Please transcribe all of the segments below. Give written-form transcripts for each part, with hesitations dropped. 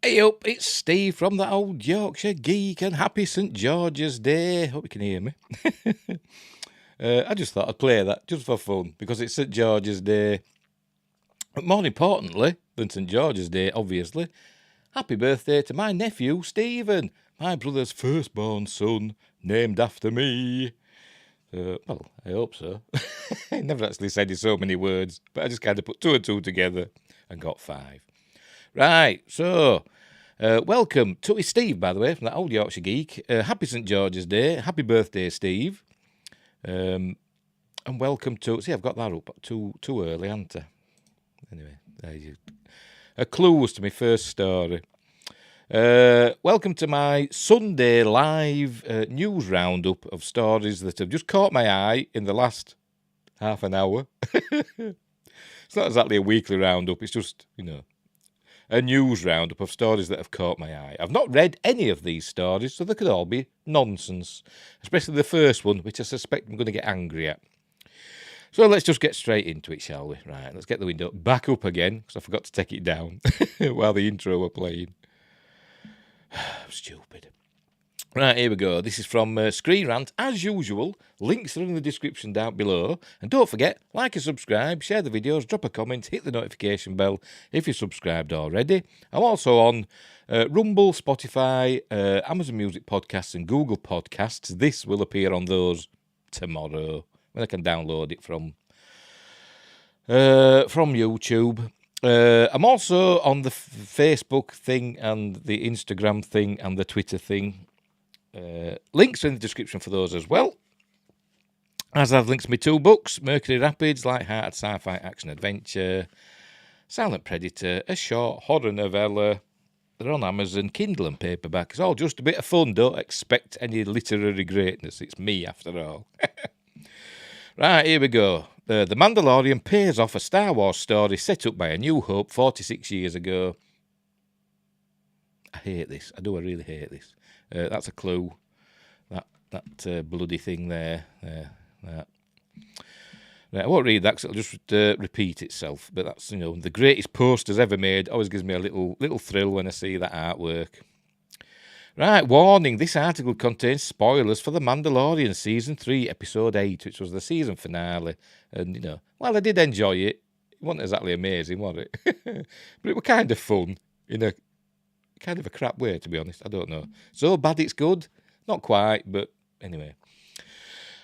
Hey up, it's Steve from the old Yorkshire Geek, and happy St George's Day. Hope you can hear me. I just thought I'd play that just for fun because it's St George's Day. But more importantly than St George's Day, obviously, happy birthday to my nephew Stephen, my brother's firstborn son, named after me. Well, I hope so. I never actually said in so many words, but I just kind of put two and two together and got five. Right, so welcome to Steve, by the way, from the old Yorkshire Geek. Happy St George's Day. Happy birthday, Steve. And welcome to... See, I've got that up too early, haven't I? Anyway, there you go. A clue as to my first story. Welcome to my Sunday live news roundup of stories that have just caught my eye in the last half an hour. It's not exactly a weekly roundup, it's just, a news roundup of stories that have caught my eye. I've not read any of these stories, so they could all be nonsense, especially the first one, which I suspect I'm going to get angry at. So let's just get straight into it, shall we? Right, let's get the window back up again, because I forgot to take it down while the intro were playing. Stupid. Right, here we go. This is from Screen Rant. As usual, links are in the description down below. And don't forget, like and subscribe, share the videos, drop a comment, hit the notification bell if you're subscribed already. I'm also on Rumble, Spotify, Amazon Music Podcasts and Google Podcasts. This will appear on those tomorrow when I can download it from YouTube. I'm also on the Facebook thing and the Instagram thing and the Twitter thing. Links are in the description for those as well. As I've links to my two books, Mercury Rapids, light-hearted sci-fi action adventure, Silent Predator, a short horror novella. They're on Amazon, Kindle and paperback. It's all just a bit of fun. Don't expect any literary greatness. It's me after all. Right, here we go. The Mandalorian pays off a Star Wars story set up by A New Hope 46 years ago. I hate this. I really hate this. That's a clue. That bloody thing there. That. Right, I won't read that because it'll just repeat itself. But that's, the greatest posters ever made. Always gives me a little thrill when I see that artwork. Right, warning. This article contains spoilers for The Mandalorian Season 3, Episode 8, which was the season finale. And, well, I did enjoy it. It wasn't exactly amazing, was it? But it was kind of fun in a kind of a crap way, to be honest. I don't know. So bad it's good? Not quite, but anyway.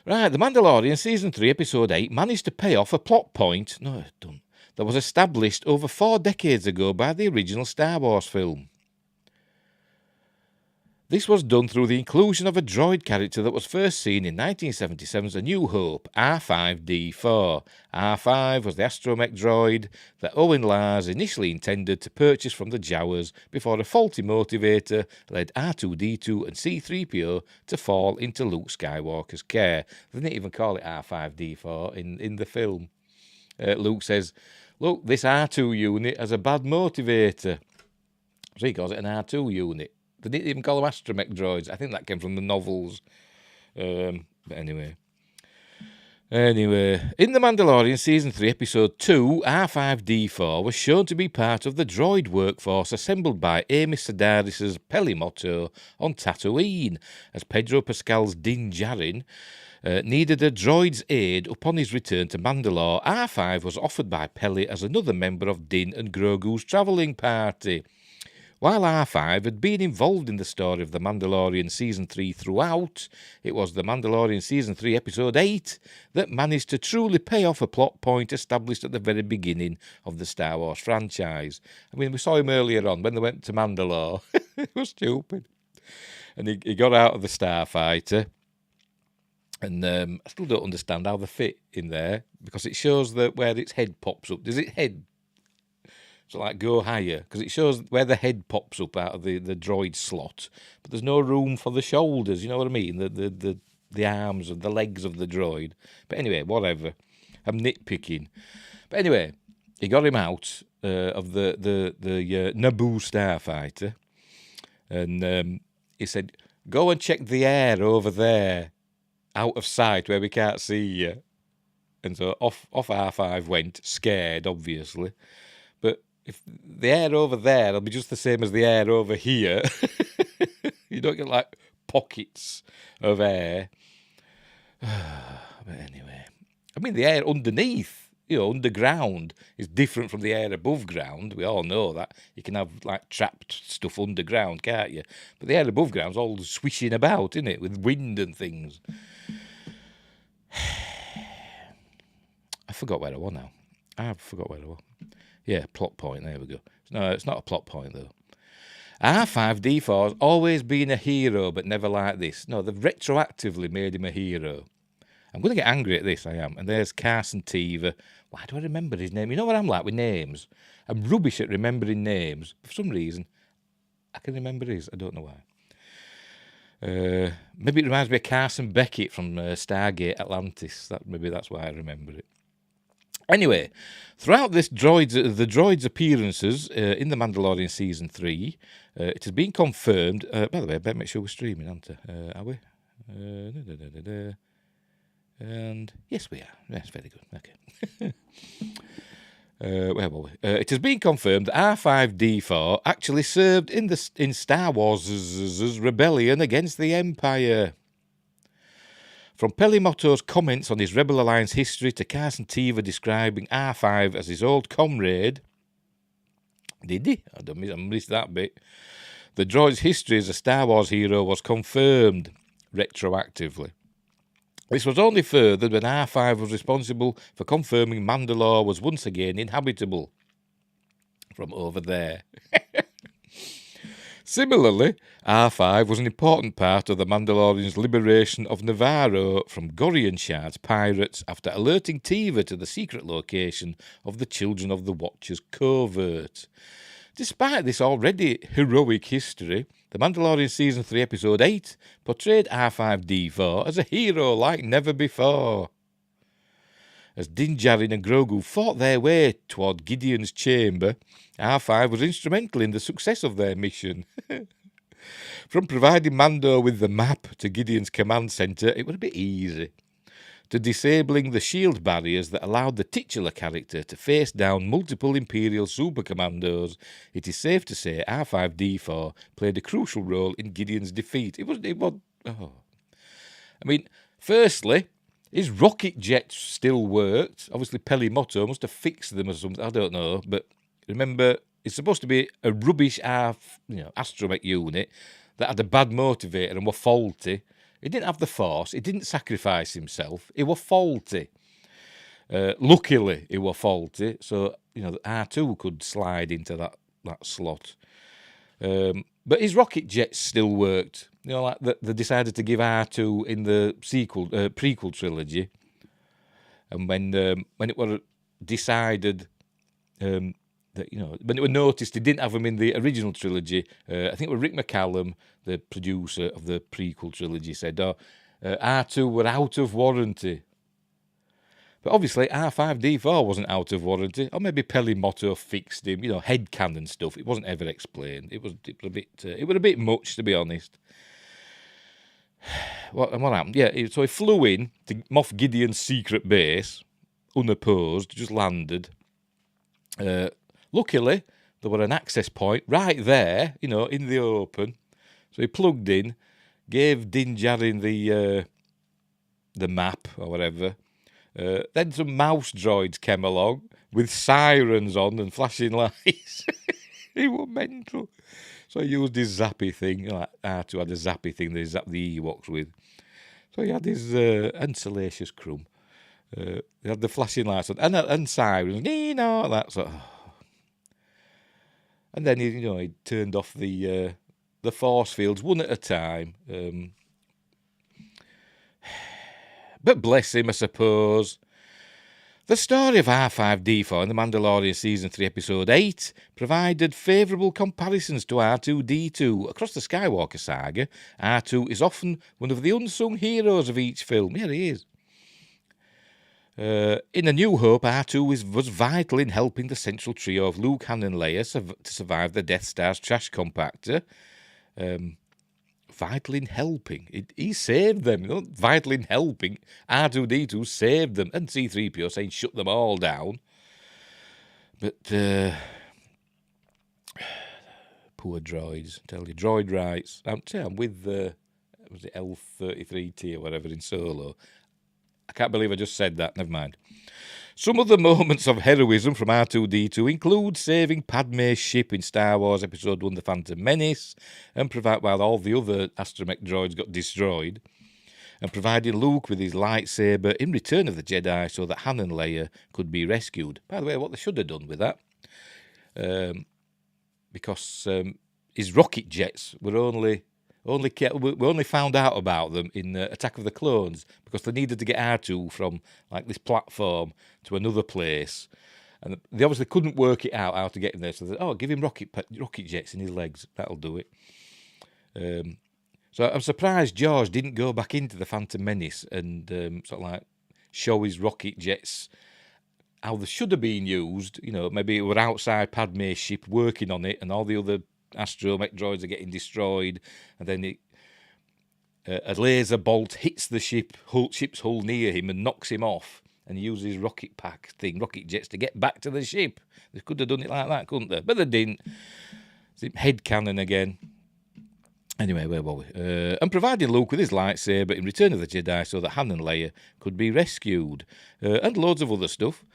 Right, The Mandalorian Season 3, Episode 8 managed to pay off a plot point, that was established over 4 decades ago by the original Star Wars film. This was done through the inclusion of a droid character that was first seen in 1977's A New Hope, R5-D4. R5 was the astromech droid that Owen Lars initially intended to purchase from the Jawas before a faulty motivator led R2-D2 and C-3PO to fall into Luke Skywalker's care. They didn't even call it R5-D4 in the film. Luke says, look, this R2 unit has a bad motivator. So he calls it an R2 unit. They didn't even call them astromech droids. I think that came from the novels. But anyway. In The Mandalorian Season 3, Episode 2, R5-D4 was shown to be part of the droid workforce assembled by Amy Sedaris' Pelimotto on Tatooine, as Pedro Pascal's Din Djarin needed a droid's aid upon his return to Mandalore. R5 was offered by Peli as another member of Din and Grogu's travelling party. While R5 had been involved in the story of The Mandalorian Season 3 throughout, it was The Mandalorian Season 3 Episode 8 that managed to truly pay off a plot point established at the very beginning of the Star Wars franchise. I mean, we saw him earlier on when they went to Mandalore. It was stupid. And he got out of the Starfighter. And I still don't understand how they fit in there, because it shows that where its head pops up. Does its head go higher? Because it shows where the head pops up out of the droid slot, but there's no room for the shoulders. You know what I mean? The arms and the legs of the droid. But anyway, whatever. I'm nitpicking. But anyway, he got him out of the Naboo Starfighter, and he said, "Go and check the air over there, out of sight where we can't see you." And so off R5 went, scared, obviously. But if the air over there will be just the same as the air over here. You don't get like pockets of air. But anyway, I mean, the air underneath, underground is different from the air above ground. We all know that. You can have like trapped stuff underground, can't you? But the air above ground's all swishing about, isn't it, with wind and things. I forgot where I was now. I forgot where I was. Yeah, plot point. There we go. No, it's not a plot point though. R5D4 has always been a hero, but never like this. No, they've retroactively made him a hero. I'm going to get angry at this, I am. And there's Carson Teever. Why do I remember his name? You know what I'm like with names? I'm rubbish at remembering names. For some reason, I can remember his. I don't know why. Maybe it reminds me of Carson Beckett from Stargate Atlantis. Maybe that's why I remember it. Anyway, throughout the droid's appearances in The Mandalorian Season 3, it has been confirmed... by the way, I better make sure we're streaming, aren't I? Are we? And yes, we are. Yes, very good. Okay. Where were we? It has been confirmed that R5D4 actually served in Star Wars' rebellion against the Empire. From Pelimotto's comments on his Rebel Alliance history to Carson Teever describing R5 as his old comrade. Did he? I missed that bit. The droid's history as a Star Wars hero was confirmed retroactively. This was only furthered when R5 was responsible for confirming Mandalore was once again inhabitable. From over there. Similarly, R5 was an important part of the Mandalorian's liberation of Navarro from Gorian Shard's pirates after alerting Teever to the secret location of the Children of the Watcher's covert. Despite this already heroic history, The Mandalorian Season 3 Episode 8 portrayed R5D4 as a hero like never before. As Din Djarin and Grogu fought their way toward Gideon's chamber, R5 was instrumental in the success of their mission. From providing Mando with the map to Gideon's command centre, it was a bit easy, to disabling the shield barriers that allowed the titular character to face down multiple Imperial super commandos, it is safe to say R5D4 played a crucial role in Gideon's defeat. I mean, firstly, his rocket jets still worked. Obviously, Pelimotto must have fixed them or something. I don't know. But remember, it's supposed to be a rubbish astromech unit that had a bad motivator and were faulty. He didn't have the Force. He didn't sacrifice himself. He was faulty. Luckily, he was faulty. So, R2 could slide into that slot. But his rocket jets still worked. Like they decided to give R2 in the prequel trilogy. And when it was decided that, when it was noticed they didn't have him in the original trilogy, I think it was Rick McCallum, the producer of the prequel trilogy, said, R2 were out of warranty. But obviously R5D4 wasn't out of warranty, or maybe Pelimotto fixed him, headcanon stuff. It wasn't ever explained. It was a bit much, to be honest. What happened? Yeah, so he flew in to Moff Gideon's secret base, unopposed, just landed. Luckily, there were an access point right there, in the open. So he plugged in, gave Din Djarin the map or whatever. Then some mouse droids came along with sirens on and flashing lights. He was mental. So he used his zappy thing. Like R2 had a zappy thing that he zapped the Ewoks with. So he had his and Salacious Crumb. He had the flashing lights on and sirens. That sort of. And then he turned off the force fields one at a time. But bless him, I suppose. The story of R5D4 in The Mandalorian Season 3 Episode 8 provided favourable comparisons to R2-D2. Across the Skywalker saga, R2 is often one of the unsung heroes of each film. Yeah, he is. In A New Hope, R2 was vital in helping the central trio of Luke, Han and Leia to survive the Death Star's trash compactor. Vital in helping. He saved them. Vital in helping. R2-D2 saved them. And C-3PO saying shut them all down. But Poor droids. Tell you, droid rights. I'm with was it L33T or whatever in Solo. I can't believe I just said that. Never mind. Some other moments of heroism from R2-D2 include saving Padme's ship in Star Wars Episode 1 The Phantom Menace, and while all the other astromech droids got destroyed, and providing Luke with his lightsaber in Return of the Jedi so that Han and Leia could be rescued. By the way, what they should have done with that, because his rocket jets were only found out about them in Attack of the Clones, because they needed to get R2 from like this platform to another place, and they obviously couldn't work it out how to get him there. So they said, give him rocket jets in his legs. That'll do it. So I'm surprised George didn't go back into the Phantom Menace and sort of like show his rocket jets how they should have been used. You know, maybe it were outside Padme's ship working on it, and all the other astromech droids are getting destroyed, and then a laser bolt hits the ship's hull near him and knocks him off, and he uses rocket jets to get back to the ship. They could have done it like that, couldn't they? But they didn't. Headcanon again. Anyway, where were we? And providing Luke with his lightsaber in Return of the Jedi so that Han and Leia could be rescued. And loads of other stuff.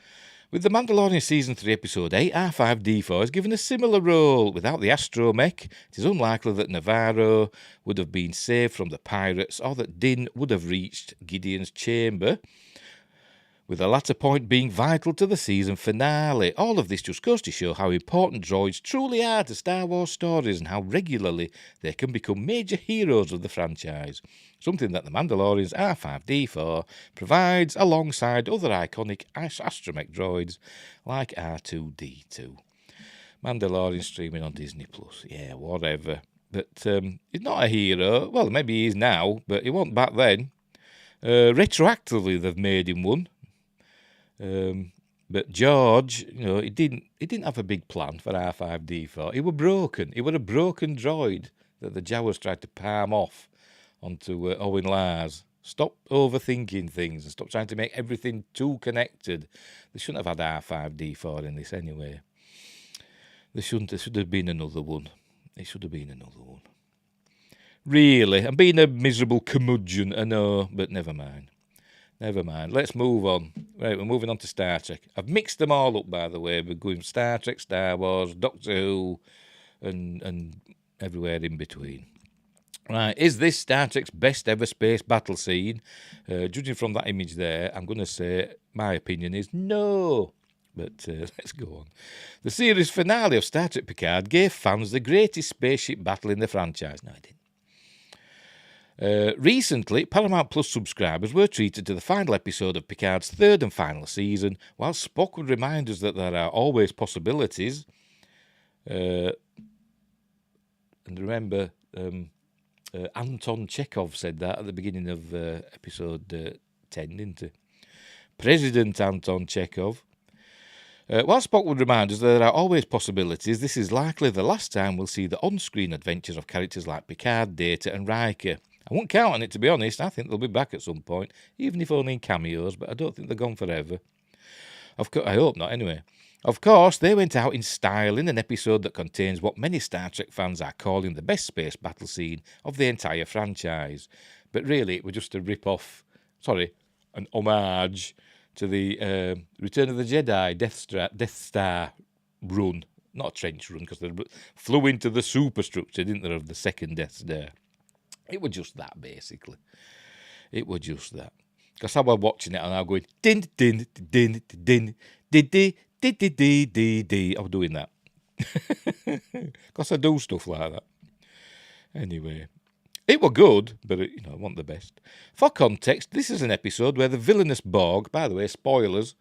With The Mandalorian Season 3 Episode 8, R5-D4 is given a similar role. Without the astromech, it is unlikely that Navarro would have been saved from the pirates, or that Din would have reached Gideon's chamber, with the latter point being vital to the season finale. All of this just goes to show how important droids truly are to Star Wars stories, and how regularly they can become major heroes of the franchise, something that The Mandalorian's R5-D4 provides alongside other iconic astromech droids like R2-D2. Mandalorian streaming on Disney+. Yeah, whatever. But he's not a hero. Well, maybe he is now, but he wasn't back then. Retroactively, they've made him one. But George, he didn't have a big plan for R5-D4. He were broken. He were a broken droid that the Jawas tried to palm off onto Owen Lars. Stop overthinking things and stop trying to make everything too connected. They shouldn't have had R5-D4 in this anyway. There should have been another one. It should have been another one. Really, I'm being a miserable curmudgeon, I know, but never mind. Never mind. Let's move on. Right, we're moving on to Star Trek. I've mixed them all up, by the way. We're going Star Trek, Star Wars, Doctor Who, and everywhere in between. Right, is this Star Trek's best ever space battle scene? Judging from that image there, I'm going to say my opinion is no. But let's go on. The series finale of Star Trek Picard gave fans the greatest spaceship battle in the franchise. No, it didn't. Recently, Paramount Plus subscribers were treated to the final episode of Picard's third and final season, while Spock would remind us that there are always possibilities. And remember, Anton Chekhov said that at the beginning of episode 10, didn't he? President Anton Chekhov. While Spock would remind us that there are always possibilities, this is likely the last time we'll see the on-screen adventures of characters like Picard, Data and Riker. I won't count on it, to be honest. I think they'll be back at some point, even if only in cameos, but I don't think they're gone forever. I hope not, anyway. Of course, they went out in style in an episode that contains what many Star Trek fans are calling the best space battle scene of the entire franchise. But really, it was just a an homage to the Return of the Jedi Death Star run. Not a trench run, because they flew into the superstructure, didn't they, of the second Death Star. It was just that, basically. It was just that. Because I was watching it and I was going, din, din, din, din, din, din, din, din, din, din, din. I was doing that. Because I do stuff like that. Anyway. It was good, but it wasn't the best. For context, this is an episode where the villainous Borg, by the way, spoilers,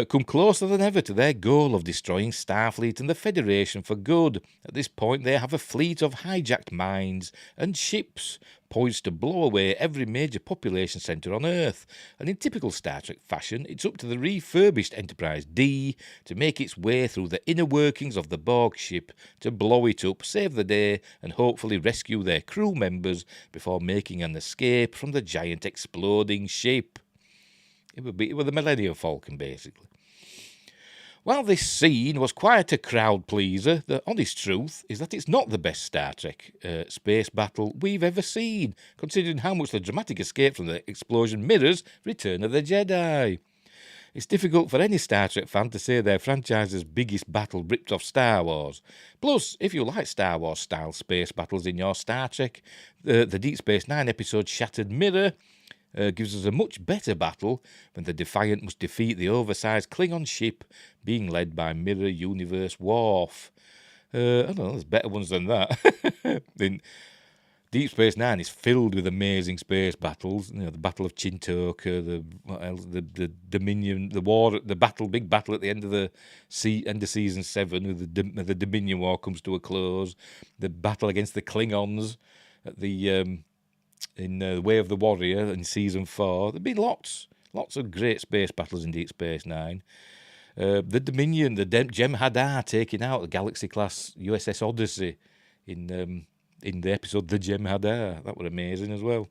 come closer than ever to their goal of destroying Starfleet and the Federation for good. At this point, they have a fleet of hijacked mines and ships poised to blow away every major population centre on Earth. And in typical Star Trek fashion, it's up to the refurbished Enterprise D to make its way through the inner workings of the Borg ship to blow it up, save the day, and hopefully rescue their crew members before making an escape from the giant exploding ship. It was the Millennium Falcon, basically. While this scene was quite a crowd pleaser, the honest truth is that it's not the best Star Trek space battle we've ever seen, considering how much the dramatic escape from the explosion mirrors Return of the Jedi. It's difficult for any Star Trek fan to say their franchise's biggest battle ripped off Star Wars. Plus, if you like Star Wars-style space battles in your Star Trek, the Deep Space Nine episode Shattered Mirror gives us a much better battle when the Defiant must defeat the oversized Klingon ship being led by Mirror Universe Worf. I don't know, there's better ones than that. Deep Space Nine is filled with amazing space battles. You know, the Battle of Chintoka, the Dominion, big battle at the end of end of season 7, with the Dominion War comes to a close. The battle against the Klingons at the in the Way of the Warrior in season 4. There've been lots of great space battles in Deep Space Nine. The Dominion, the Jem'Hadar taking out the Galaxy-class USS Odyssey in the episode The Jem'Hadar. That was amazing as well.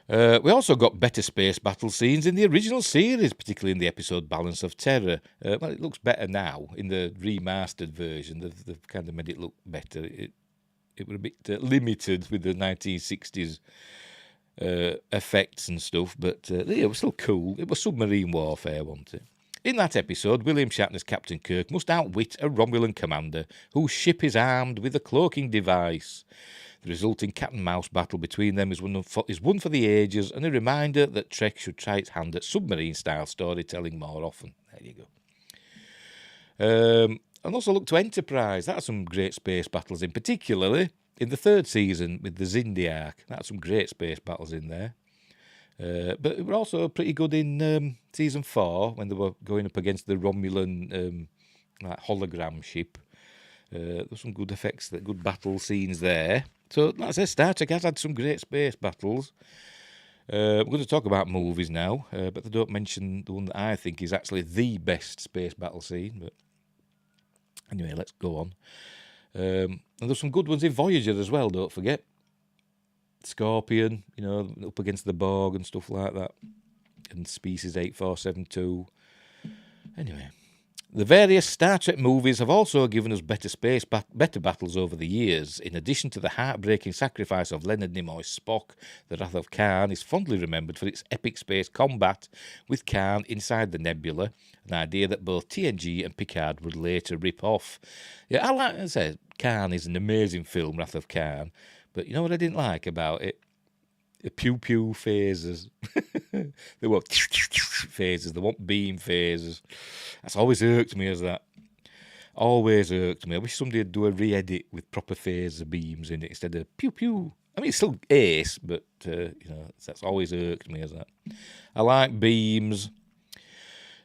We also got better space battle scenes in the original series, particularly in the episode Balance of Terror. Well, it looks better now in the remastered version. They've kind of made it look better. It was a bit limited with the 1960s effects and stuff, but it was still cool. It was submarine warfare, wasn't it? In that episode, William Shatner's Captain Kirk must outwit a Romulan commander whose ship is armed with a cloaking device. The resulting cat-and-mouse battle between them is one for the ages, and a reminder that Trek should try its hand at submarine-style storytelling more often. There you go. And also look to Enterprise. That had some great space battles, particularly in the 3rd season with the Zindiark. That had some great space battles in there. But it were also pretty good in season 4 when they were going up against the Romulan hologram ship. There were some good effects, good battle scenes there. So, like I said, Star Trek has had some great space battles. We're going to talk about movies now, but they don't mention the one that I think is actually the best space battle scene. But anyway, let's go on. And there's some good ones in Voyager as well, don't forget. Scorpion, up against the Borg and stuff like that. And Species 8472. Anyway, the various Star Trek movies have also given us better battles over the years. In addition to the heartbreaking sacrifice of Leonard Nimoy's Spock, The Wrath of Khan is fondly remembered for its epic space combat with Khan inside the nebula, an idea that both TNG and Picard would later rip off. Yeah, I like to say, Khan is an amazing film, Wrath of Khan, but you know what I didn't like about it? The pew-pew phases. They want phases, they want beam phases. That's always irked me as that. Always irked me. I wish somebody would do a re-edit with proper phaser beams in it instead of pew-pew. I mean, it's still ace, but, that's always irked me as that. I like beams.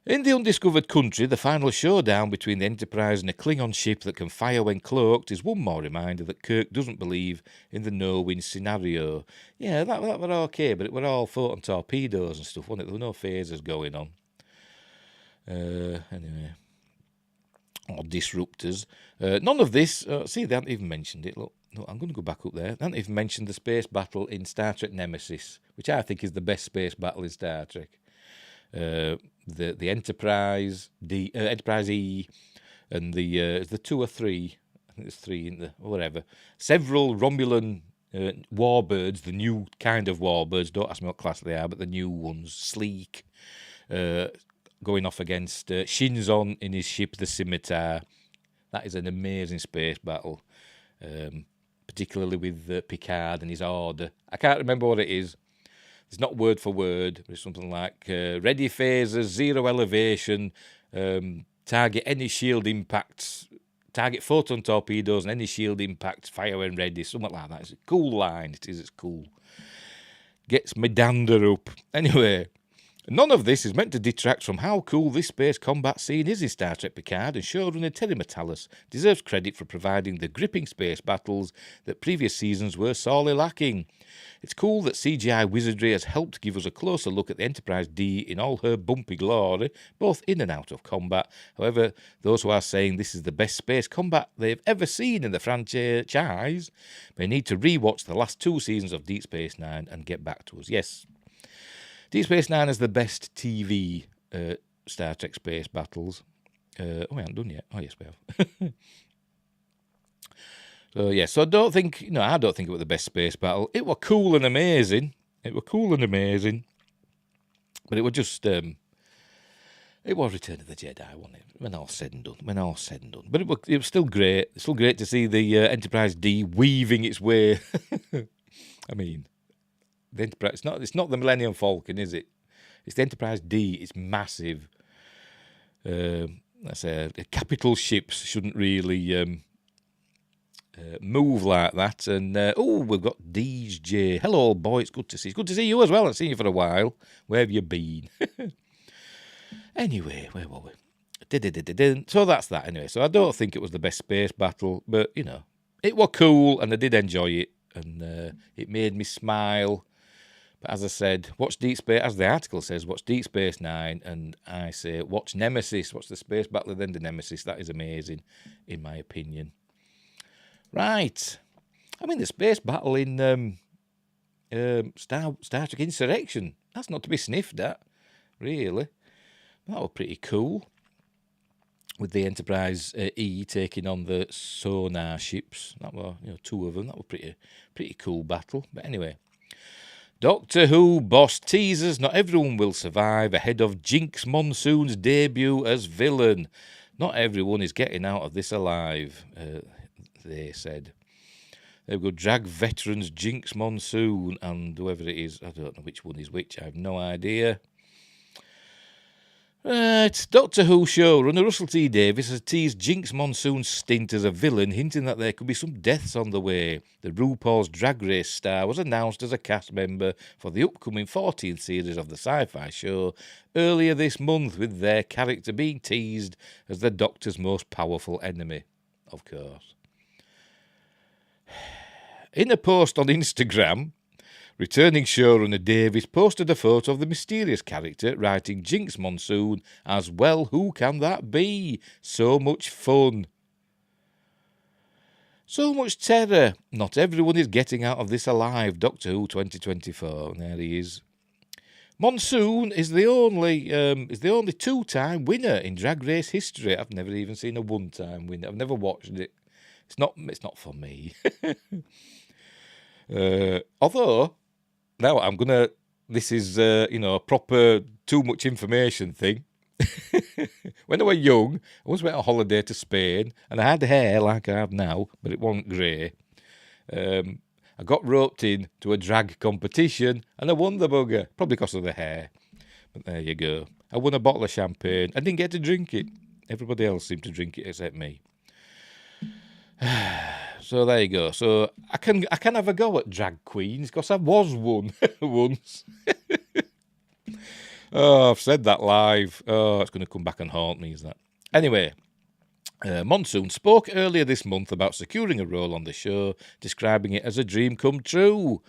In The Undiscovered Country, the final showdown between the Enterprise and a Klingon ship that can fire when cloaked is one more reminder that Kirk doesn't believe in the no-win scenario. Yeah, that were okay, but it were all photon torpedoes and stuff, wasn't it? There were no phasers going on. Anyway. Or disruptors. None of this... see, they haven't even mentioned it. Look, no, I'm going to go back up there. They haven't even mentioned the space battle in Star Trek Nemesis, which I think is the best space battle in Star Trek. The Enterprise, Enterprise E, and the 2 or 3, I think there's 3 in the, or whatever, several Romulan warbirds, the new kind of warbirds, don't ask me what class they are, but the new ones, sleek, going off against Shinzon in his ship, the Scimitar. That is an amazing space battle, particularly with Picard and his order. I can't remember what it is. It's not word for word. It's something like ready phasers, 0 elevation, target any shield impacts, target photon torpedoes and any shield impacts, fire when ready, something like that. It's a cool line. It's cool. Gets me dander up. Anyway, none of this is meant to detract from how cool this space combat scene is in Star Trek Picard, and showrunner Terry Matalas deserves credit for providing the gripping space battles that previous seasons were sorely lacking. It's cool that CGI wizardry has helped give us a closer look at the Enterprise D in all her bumpy glory, both in and out of combat. However, those who are saying this is the best space combat they've ever seen in the franchise may need to rewatch the last 2 seasons of Deep Space Nine and get back to us. Yes, Deep Space Nine is the best TV Star Trek space battles. We haven't done yet. Oh, yes, we have. So I don't think, it was the best space battle. It was cool and amazing. But it was just, it was Return of the Jedi, wasn't it? When all said and done. But it was still great. It's still great to see the Enterprise D weaving its way. I mean, the Enterprise, it's not the Millennium Falcon, is it? It's the Enterprise D. It's massive. Let's say capital ships shouldn't really move like that. And we've got DJ. Hello, boy. It's good to see. It's good to see you as well. I haven't seen you for a while. Where have you been? Anyway, where were we? So that's that. Anyway, so I don't think it was the best space battle, but it was cool, and I did enjoy it, and it made me smile. But as I said, watch Deep Space, as the article says, watch Deep Space Nine, and I say watch Nemesis, watch the space battle, then the Nemesis. That is amazing, in my opinion. Right. I mean, the space battle in Star Trek Insurrection, that's not to be sniffed at, really. That was pretty cool. With the Enterprise E taking on the sonar ships. That were, two of them. That was pretty cool battle. But anyway. Doctor Who boss teasers not everyone will survive ahead of Jinx Monsoon's debut as villain. Not everyone is getting out of this alive, they said. They will drag veterans Jinx Monsoon and whoever it is. I don't know which one is which. I have no idea. Right, Doctor Who showrunner Russell T Davies has teased Jinx Monsoon's stint as a villain, hinting that there could be some deaths on the way. The RuPaul's Drag Race star was announced as a cast member for the upcoming 14th series of the sci-fi show earlier this month, with their character being teased as the Doctor's most powerful enemy, of course. In a post on Instagram, returning showrunner Davies posted a photo of the mysterious character, writing Jinx Monsoon as well. Who can that be? So much fun. So much terror. Not everyone is getting out of this alive. Doctor Who 2024. And there he is. Monsoon is the only two-time winner in Drag Race history. I've never even seen a one-time winner. I've never watched it. It's not for me. Although. Now, this is, a proper too much information thing. When I was young, I once went on holiday to Spain, and I had hair like I have now, but it wasn't grey. I got roped in to a drag competition, and I won the bugger, probably because of the hair. But there you go. I won a bottle of champagne. I didn't get to drink it. Everybody else seemed to drink it except me. So there you go. So I can have a go at drag queens because I was one once. Oh, I've said that live. Oh, it's going to come back and haunt me, is that? Anyway, Monsoon spoke earlier this month about securing a role on the show, describing it as a dream come true.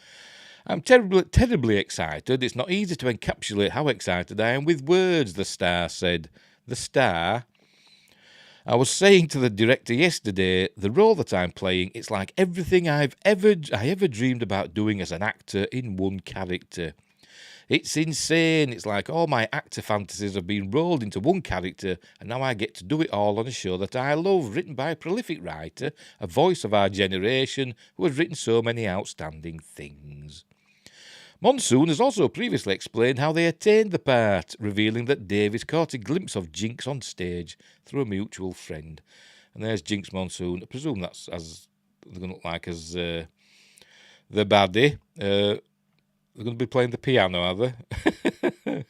I'm terribly excited. It's not easy to encapsulate how excited I am with words, the star said. The star... I was saying to the director yesterday, the role that I'm playing, it's like everything I ever dreamed about doing as an actor in one character. It's insane. It's like all my actor fantasies have been rolled into one character, and now I get to do it all on a show that I love, written by a prolific writer, a voice of our generation, who has written so many outstanding things. Monsoon has also previously explained how they attained the part, revealing that Davies caught a glimpse of Jinx on stage through a mutual friend. And there's Jinx Monsoon. I presume that's as they're going to look like as the baddie. They're going to be playing the piano, are they?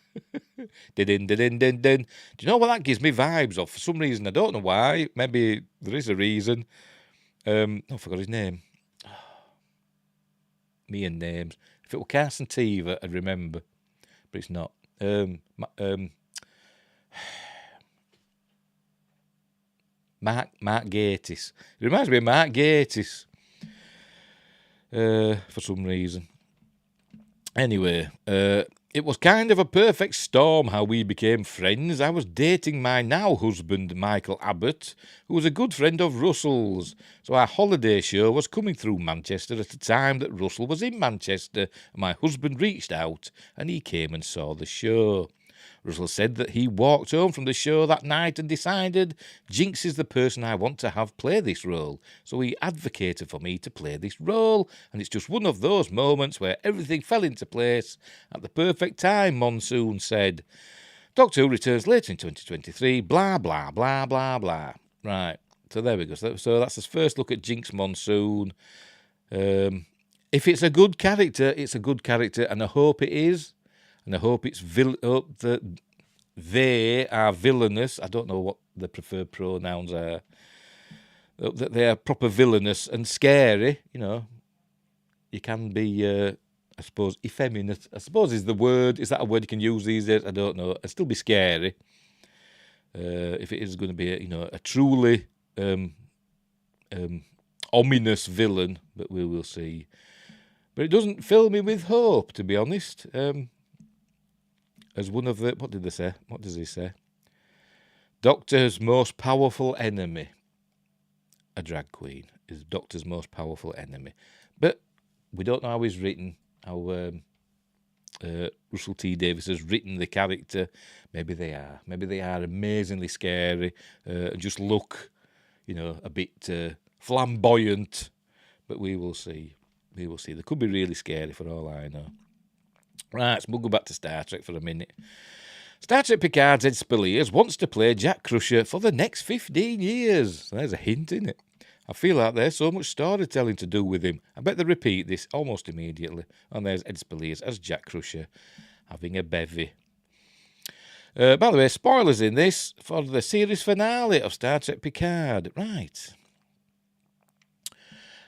Din din din din din. Do you know what that gives me vibes of? For some reason, I don't know why. Maybe there is a reason. I forgot his name. Me and names. If it were Carson Teever, I'd remember, but it's not. Mark Gatiss. It reminds me of Mark Gatiss for some reason. Anyway, it was kind of a perfect storm how we became friends. I was dating my now husband, Michael Abbott, who was a good friend of Russell's. So our holiday show was coming through Manchester at a time that Russell was in Manchester, and my husband reached out and he came and saw the show. Russell said that he walked home from the show that night and decided Jinx is the person I want to have play this role. So he advocated for me to play this role, and it's just one of those moments where everything fell into place at the perfect time, Monsoon said. Doctor Who returns later in 2023, blah, blah, blah, blah, blah. Right, so there we go. So that's his first look at Jinx Monsoon. If it's a good character, it's a good character, and I hope it is. And I hope that they are villainous. I don't know what the preferred pronouns are. That they are proper villainous and scary. You know, you can be, I suppose, effeminate. I suppose is the word. Is that a word you can use these days? I don't know. It'll still be scary. If it is going to be, a truly ominous villain, but we will see. But it doesn't fill me with hope, to be honest. As one of the... What did they say? What does he say? Doctor's most powerful enemy. A drag queen is Doctor's most powerful enemy. But we don't know how he's written, how Russell T Davies has written the character. Maybe they are. Maybe they are amazingly scary. Just look, a bit flamboyant. But we will see. We will see. They could be really scary for all I know. Right, so we'll go back to Star Trek for a minute. Star Trek Picard's Ed Spilliers wants to play Jack Crusher for the next 15 years. There's a hint, isn't it? I feel like there's so much storytelling to do with him. I bet they repeat this almost immediately. And there's Ed Spilliers as Jack Crusher, having a bevy. By the way, spoilers in this for the series finale of Star Trek Picard. Right.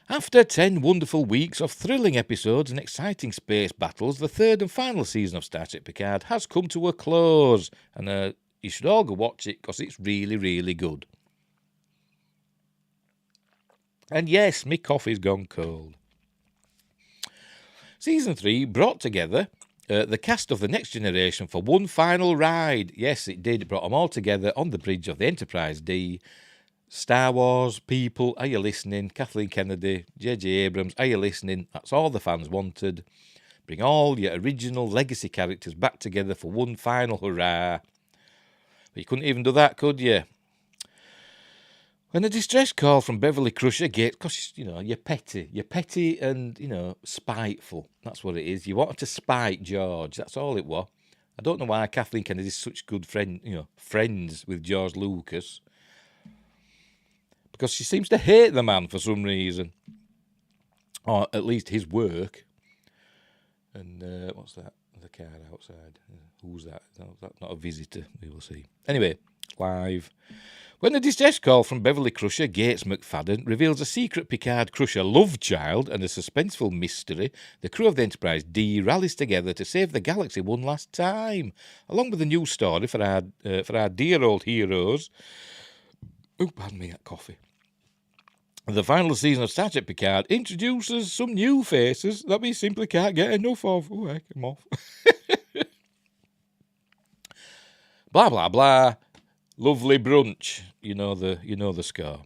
After 10 wonderful weeks of thrilling episodes and exciting space battles, the third and final season of Star Trek Picard has come to a close. And you should all go watch it because it's really, really good. And yes, my coffee's gone cold. Season 3 brought together the cast of The Next Generation for one final ride. Yes, it did. It brought them all together on the bridge of the Enterprise D. Star Wars people, are you listening? Kathleen Kennedy, J.J. Abrams, are you listening? That's all the fans wanted. Bring all your original legacy characters back together for one final hurrah. But you couldn't even do that, could you? When a distress call from Beverly Crusher gets, because, you're petty and, spiteful. That's what it is. You wanted to spite George. That's all it was. I don't know why Kathleen Kennedy's such good friends with George Lucas. Because she seems to hate the man for some reason. Or at least his work. And what's that? The car outside. Who's that? No, that's not a visitor. We will see. Anyway, live. When a distress call from Beverly Crusher, Gates McFadden, reveals a secret Picard Crusher love child and a suspenseful mystery, the crew of the Enterprise D rallies together to save the galaxy one last time. Along with a new story for our dear old heroes. Oh, pardon me, that coffee. The final season of Star Trek Picard introduces some new faces that we simply can't get enough of. Oh, heck, I'm off. Blah, blah, blah. Lovely brunch. You know the score.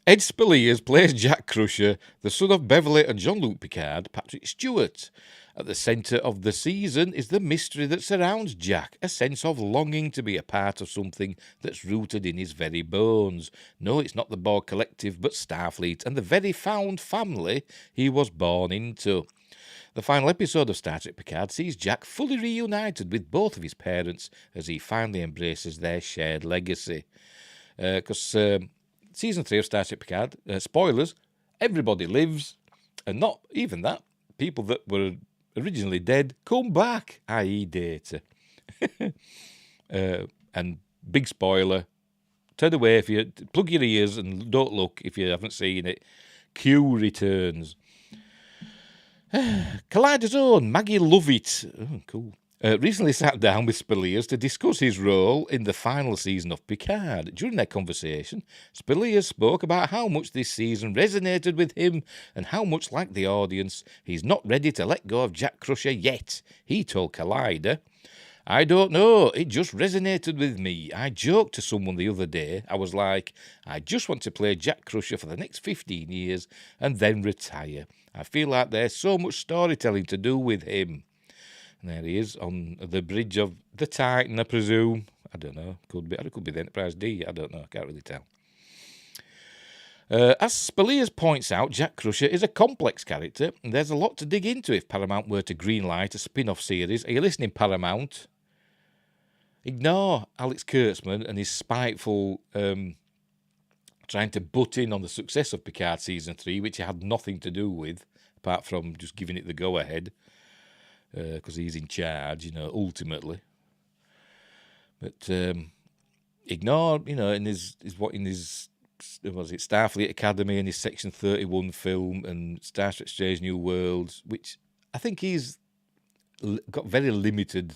Ed Spilliers plays Jack Crusher, the son of Beverly and Jean-Luc Picard, Patrick Stewart. At the centre of the season is the mystery that surrounds Jack, a sense of longing to be a part of something that's rooted in his very bones. No, it's not the Borg Collective, but Starfleet, and the very found family he was born into. The final episode of Star Trek Picard sees Jack fully reunited with both of his parents as he finally embraces their shared legacy. Because Season 3 of Star Trek Picard, spoilers, everybody lives, and not even that, people that were originally dead come back, i.e. Data. And big spoiler, turn away if you plug your ears and don't look if you haven't seen it. Q returns. Collider's own Maggie Lovett, cool, recently sat down with Spilliers to discuss his role in the final season of Picard. During their conversation, Spilliers spoke about how much this season resonated with him and how much, like the audience, he's not ready to let go of Jack Crusher yet. He told Collider, "I don't know, it just resonated with me. I joked to someone the other day. I was like, I just want to play Jack Crusher for the next 15 years and then retire. I feel like there's so much storytelling to do with him." And there he is on the bridge of the Titan, I presume. I don't know. Could be the Enterprise D. I don't know. I can't really tell. As Spaliers points out, Jack Crusher is a complex character, and there's a lot to dig into if Paramount were to greenlight a spin-off series. Are you listening, Paramount? Ignore Alex Kurtzman and his spiteful trying to butt in on the success of Picard Season 3, which he had nothing to do with, apart from just giving it the go-ahead, because he's in charge, ultimately. But ignore, in his Starfleet Academy and his Section 31 film and Star Trek Strange New Worlds, which I think he's got very limited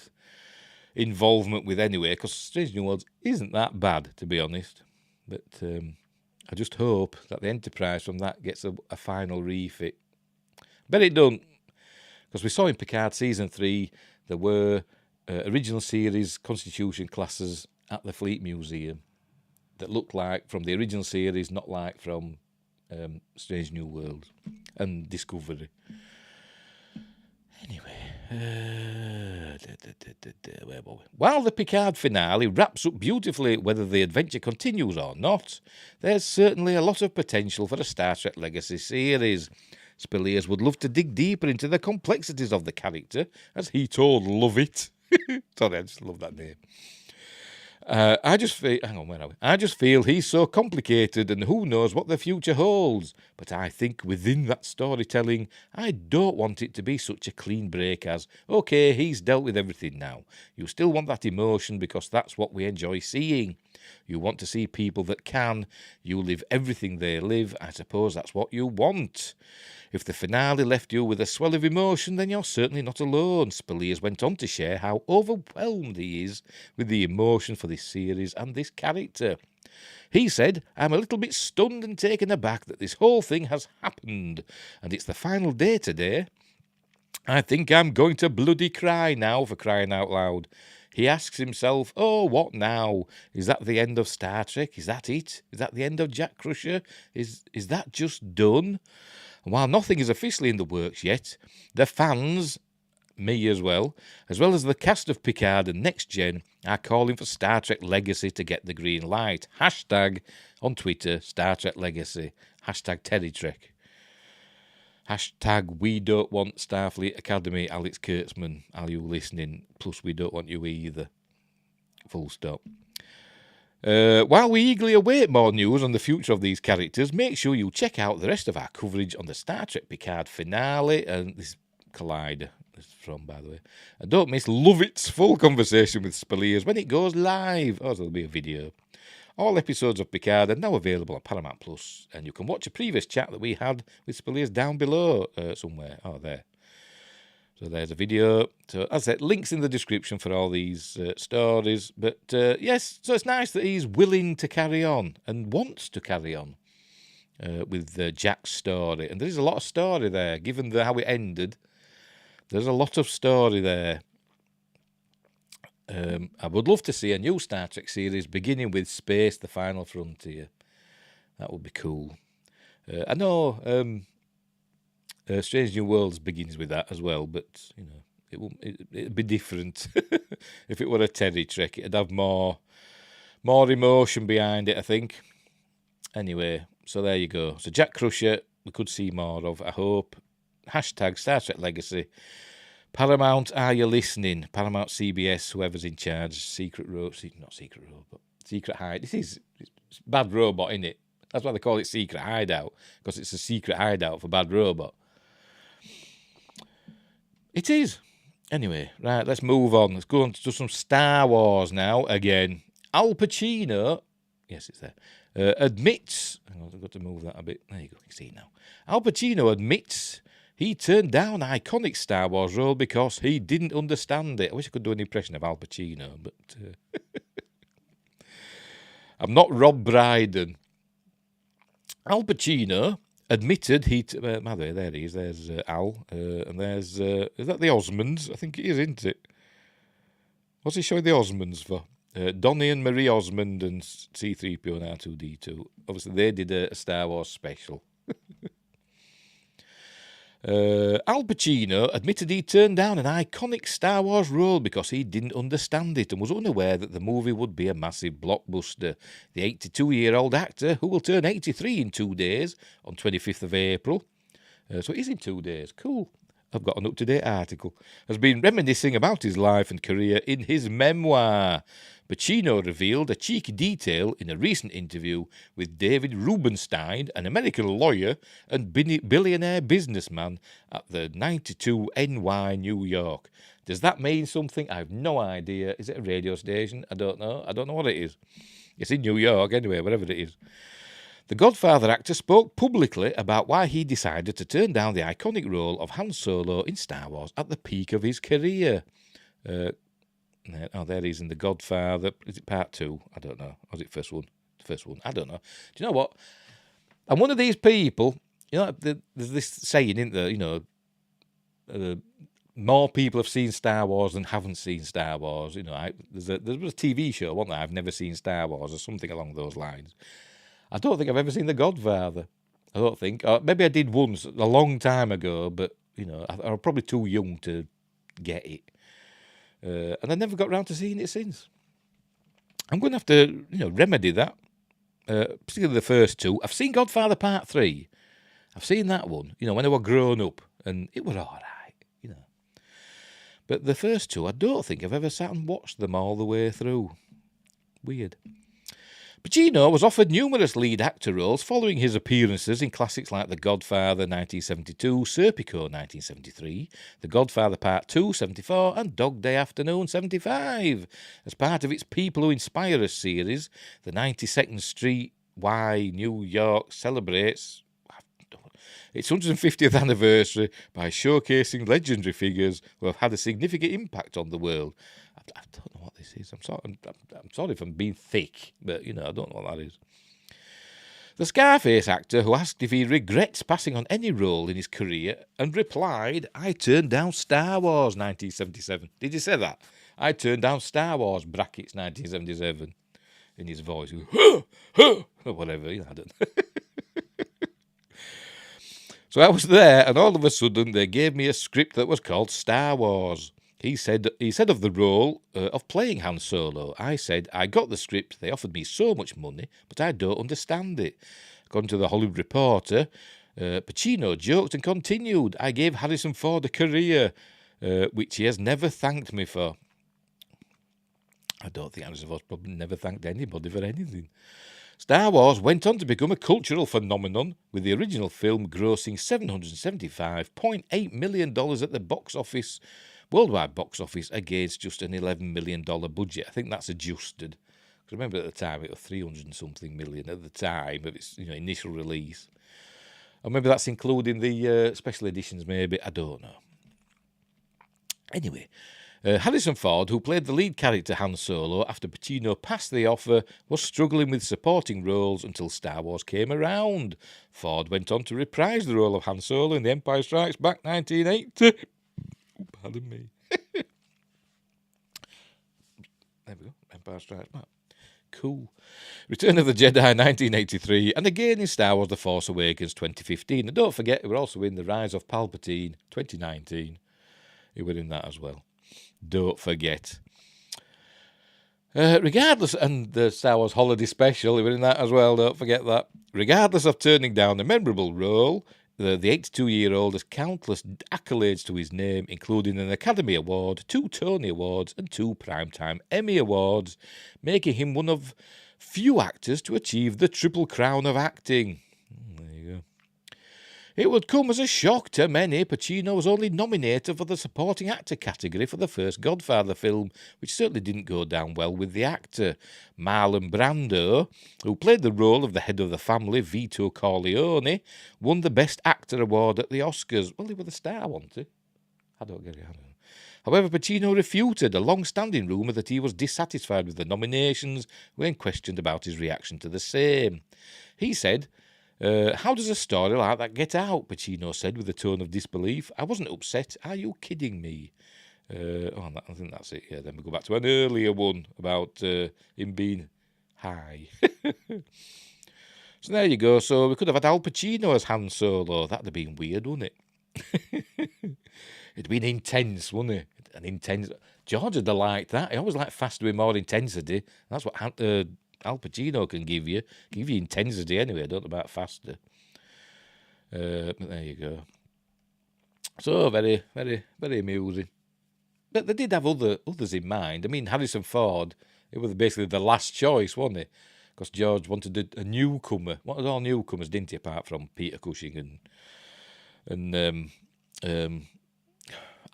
involvement with anyway, because Strange New Worlds isn't that bad, to be honest. But I just hope that the Enterprise from that gets a final refit. Bet it don't, because we saw in Picard Season 3 there were original series Constitution classes at the Fleet Museum that looked like from the original series, not like from Strange New Worlds and Discovery. Anyway, where were we? While the Picard finale wraps up beautifully whether the adventure continues or not, there's certainly a lot of potential for a Star Trek Legacy series. Spaliers would love to dig deeper into the complexities of the character, as he told Lovett. Sorry, I just love that name. I just feel he's so complicated and who knows what the future holds. But I think within that storytelling, I don't want it to be such a clean break as, okay, he's dealt with everything now. You still want that emotion because that's what we enjoy seeing. You want to see people that can. You live everything they live. I suppose that's what you want. If the finale left you with a swell of emotion, then you're certainly not alone. Spaliers went on to share how overwhelmed he is with the emotion for this series and this character. He said, I'm a little bit stunned and taken aback that this whole thing has happened, and it's the final day today. I think I'm going to bloody cry now, for crying out loud. He asks himself, oh, what now? Is that the end of Star Trek? Is that it? Is that the end of Jack Crusher? Is that just done? And while nothing is officially in the works yet, the fans, me as well as the cast of Picard and Next Gen, are calling for Star Trek Legacy to get the green light. Hashtag on Twitter, Star Trek Legacy. Hashtag TerryTrek. Hashtag we don't want Starfleet Academy, Alex Kurtzman. Are you listening? Plus we don't want you either. Full stop. While we eagerly await more news on the future of these characters, make sure you check out the rest of our coverage on the Star Trek Picard finale. And this Collider is from, by the way. And don't miss Lovett's full conversation with Spaliers when it goes live. Oh, there'll be a video. All episodes of Picard are now available on Paramount Plus, and you can watch a previous chat that we had with Spaliers down below somewhere. Oh, there. So there's a video. So as I said, links in the description for all these stories. But yes, so it's nice that he's willing to carry on and wants to carry on with Jack's story. And there's a lot of story there, given how it ended. There's a lot of story there. I would love to see a new Star Trek series beginning with Space, the Final Frontier. That would be cool. I know Strange New Worlds begins with that as well, but it'd be different. If it were a Terry Trek, it'd have more emotion behind it, I think. Anyway, so there you go. So Jack Crusher, we could see more of, I hope. Hashtag Star Trek Legacy. Paramount, are you listening? Paramount, CBS, whoever's in charge. Secret Hide. It's Bad Robot, isn't it? That's why they call it Secret Hideout, because it's a secret hideout for Bad Robot. It is. Anyway, right, let's move on. Let's go on to some Star Wars now. Again, Al Pacino, yes, it's there, admits, I've got to move that a bit. There you go, you can see it now. Al Pacino admits he turned down iconic Star Wars role because he didn't understand it. I wish I could do an impression of Al Pacino, but I'm not Rob Brydon. Al Pacino admitted by the way, there he is. There's Al, and there's is that the Osmonds? I think it is, isn't it? What's he showing the Osmonds for? Donnie and Marie Osmond and C-3PO and R2-D2. Obviously, they did a Star Wars special. Al Pacino admitted he turned down an iconic Star Wars role because he didn't understand it and was unaware that the movie would be a massive blockbuster. The 82-year-old actor, who will turn 83 in 2 days, on 25th of April, so it is in 2 days, cool, I've got an up-to-date article, has been reminiscing about his life and career in his memoir. Pacino revealed a cheeky detail in a recent interview with David Rubenstein, an American lawyer and billionaire businessman at the 92 NY, New York. Does that mean something? I have no idea. Is it a radio station? I don't know. I don't know what it is. It's in New York anyway, wherever it is. The Godfather actor spoke publicly about why he decided to turn down the iconic role of Han Solo in Star Wars at the peak of his career. There he is in The Godfather. Is it part 2? I don't know. Or is it first one? First one. I don't know. Do you know what? I'm one of these people, there's this saying, isn't there, more people have seen Star Wars than haven't seen Star Wars. There was a TV show, wasn't there? I've never seen Star Wars or something along those lines. I don't think I've ever seen The Godfather. I don't think. Or maybe I did once, a long time ago, but, I was probably too young to get it. And I never got round to seeing it since. I'm going to have to, remedy that. Particularly the first two. I've seen Godfather Part 3. I've seen that one, when I was grown up, and it was all right, But the first two, I don't think I've ever sat and watched them all the way through. Weird. Pacino was offered numerous lead actor roles following his appearances in classics like The Godfather 1972, Serpico 1973, The Godfather Part 2 74, and Dog Day Afternoon 75. As part of its People Who Inspire Us series, the 92nd Street Y New York celebrates its 150th anniversary by showcasing legendary figures who have had a significant impact on the world. I don't know what this is. I'm sorry if I'm being thick, but, I don't know what that is. The Scarface actor, who asked if he regrets passing on any role in his career, and replied, I turned down Star Wars 1977. Did you say that? I turned down Star Wars, brackets 1977, in his voice. Or whatever, I don't know. So I was there, and all of a sudden they gave me a script that was called Star Wars. He said of the role of playing Han Solo, I said, I got the script, they offered me so much money, but I don't understand it. According to the Hollywood Reporter, Pacino joked and continued, I gave Harrison Ford a career, which he has never thanked me for. I don't think Harrison Ford probably never thanked anybody for anything. Star Wars went on to become a cultural phenomenon, with the original film grossing $775.8 million at the box office, worldwide box office, against just an $11 million budget. I think that's adjusted. Because remember at the time it was 300 and something million at the time of its initial release. Or maybe that's including the special editions, maybe. I don't know. Anyway, Harrison Ford, who played the lead character Han Solo after Pacino passed the offer, was struggling with supporting roles until Star Wars came around. Ford went on to reprise the role of Han Solo in The Empire Strikes Back 1980. Pardon me. There we go, Empire Strikes Back. Cool. Return of the Jedi 1983, and again in Star Wars The Force Awakens 2015. And don't forget, we're also in The Rise of Palpatine 2019. He was in that as well. Don't forget. Regardless, and the Star Wars Holiday Special, he was in that as well, don't forget that. Regardless of turning down a memorable role, the 82-year-old has countless accolades to his name, including an Academy Award, 2 Tony Awards, and 2 Primetime Emmy Awards, making him one of few actors to achieve the Triple Crown of acting. There you go. It would come as a shock to many. Pacino was only nominated for the supporting actor category for the first Godfather film, which certainly didn't go down well with the actor. Marlon Brando, who played the role of the head of the family, Vito Corleone, won the Best Actor award at the Oscars. Well, he was the star, wasn't he? I don't get it. However, Pacino refuted a long-standing rumour that he was dissatisfied with the nominations when questioned about his reaction to the same. He said, how does a story like that get out? Pacino said with a tone of disbelief. I wasn't upset. Are you kidding me? I think that's it. Yeah, then we go back to an earlier one about him being high. So there you go. So we could have had Al Pacino as Han Solo. That'd have been weird, wouldn't it? It'd been intense, wouldn't it? An intense. George would have liked that. He always liked faster with more intensity. That's what Al Pacino can give you. Give you intensity anyway. I don't know about faster. But there you go. So very, very, very amusing. But they did have others in mind. I mean, Harrison Ford, it was basically the last choice, wasn't it? Because George wanted a newcomer. Wanted all newcomers, didn't he? Apart from Peter Cushing and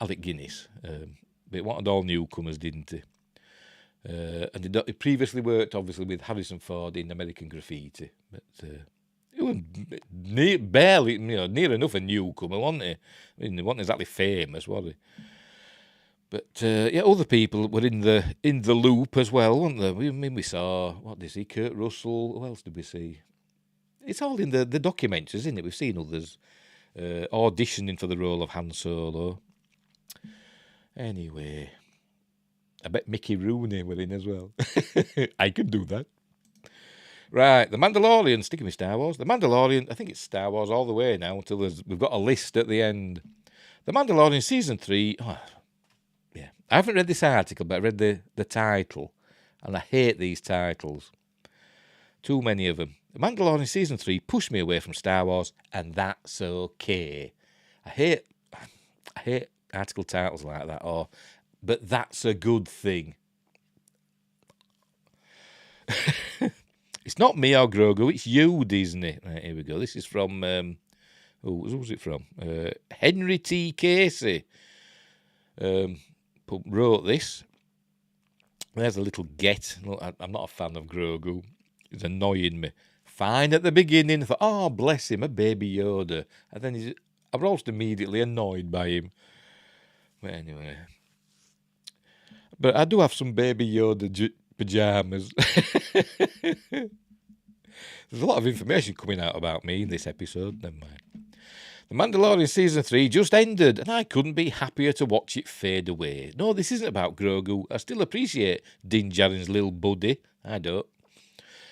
Alec Guinness. But he wanted all newcomers, didn't he? And he previously worked, obviously, with Harrison Ford in American Graffiti. But he was barely, near enough a newcomer, wasn't he? I mean, he wasn't exactly famous, was he? But other people were in the loop as well, weren't they? We saw, what did we see? Kurt Russell. Who else did we see? It's all in the documentaries, isn't it? We've seen others auditioning for the role of Han Solo. Anyway, I bet Mickey Rooney were in as well. I could do that. Right, The Mandalorian, sticking with Star Wars. The Mandalorian, I think it's Star Wars all the way now until we've got a list at the end. The Mandalorian Season 3, yeah. I haven't read this article, but I read the title, and I hate these titles. Too many of them. The Mandalorian Season 3 pushed me away from Star Wars, and that's okay. I hate article titles like that, but that's a good thing. It's not me or Grogu, it's you, Disney. Right, here we go. This is from, who's it from? Henry T. Casey wrote this. There's a little get. Look, I'm not a fan of Grogu. It's annoying me. Fine at the beginning. I thought, oh, bless him, a baby Yoda. And then I was almost immediately annoyed by him. But anyway. But I do have some baby Yoda pyjamas. There's a lot of information coming out about me in this episode. Never mind. The Mandalorian Season 3 just ended, and I couldn't be happier to watch it fade away. No, this isn't about Grogu. I still appreciate Din Djarin's little buddy. I don't.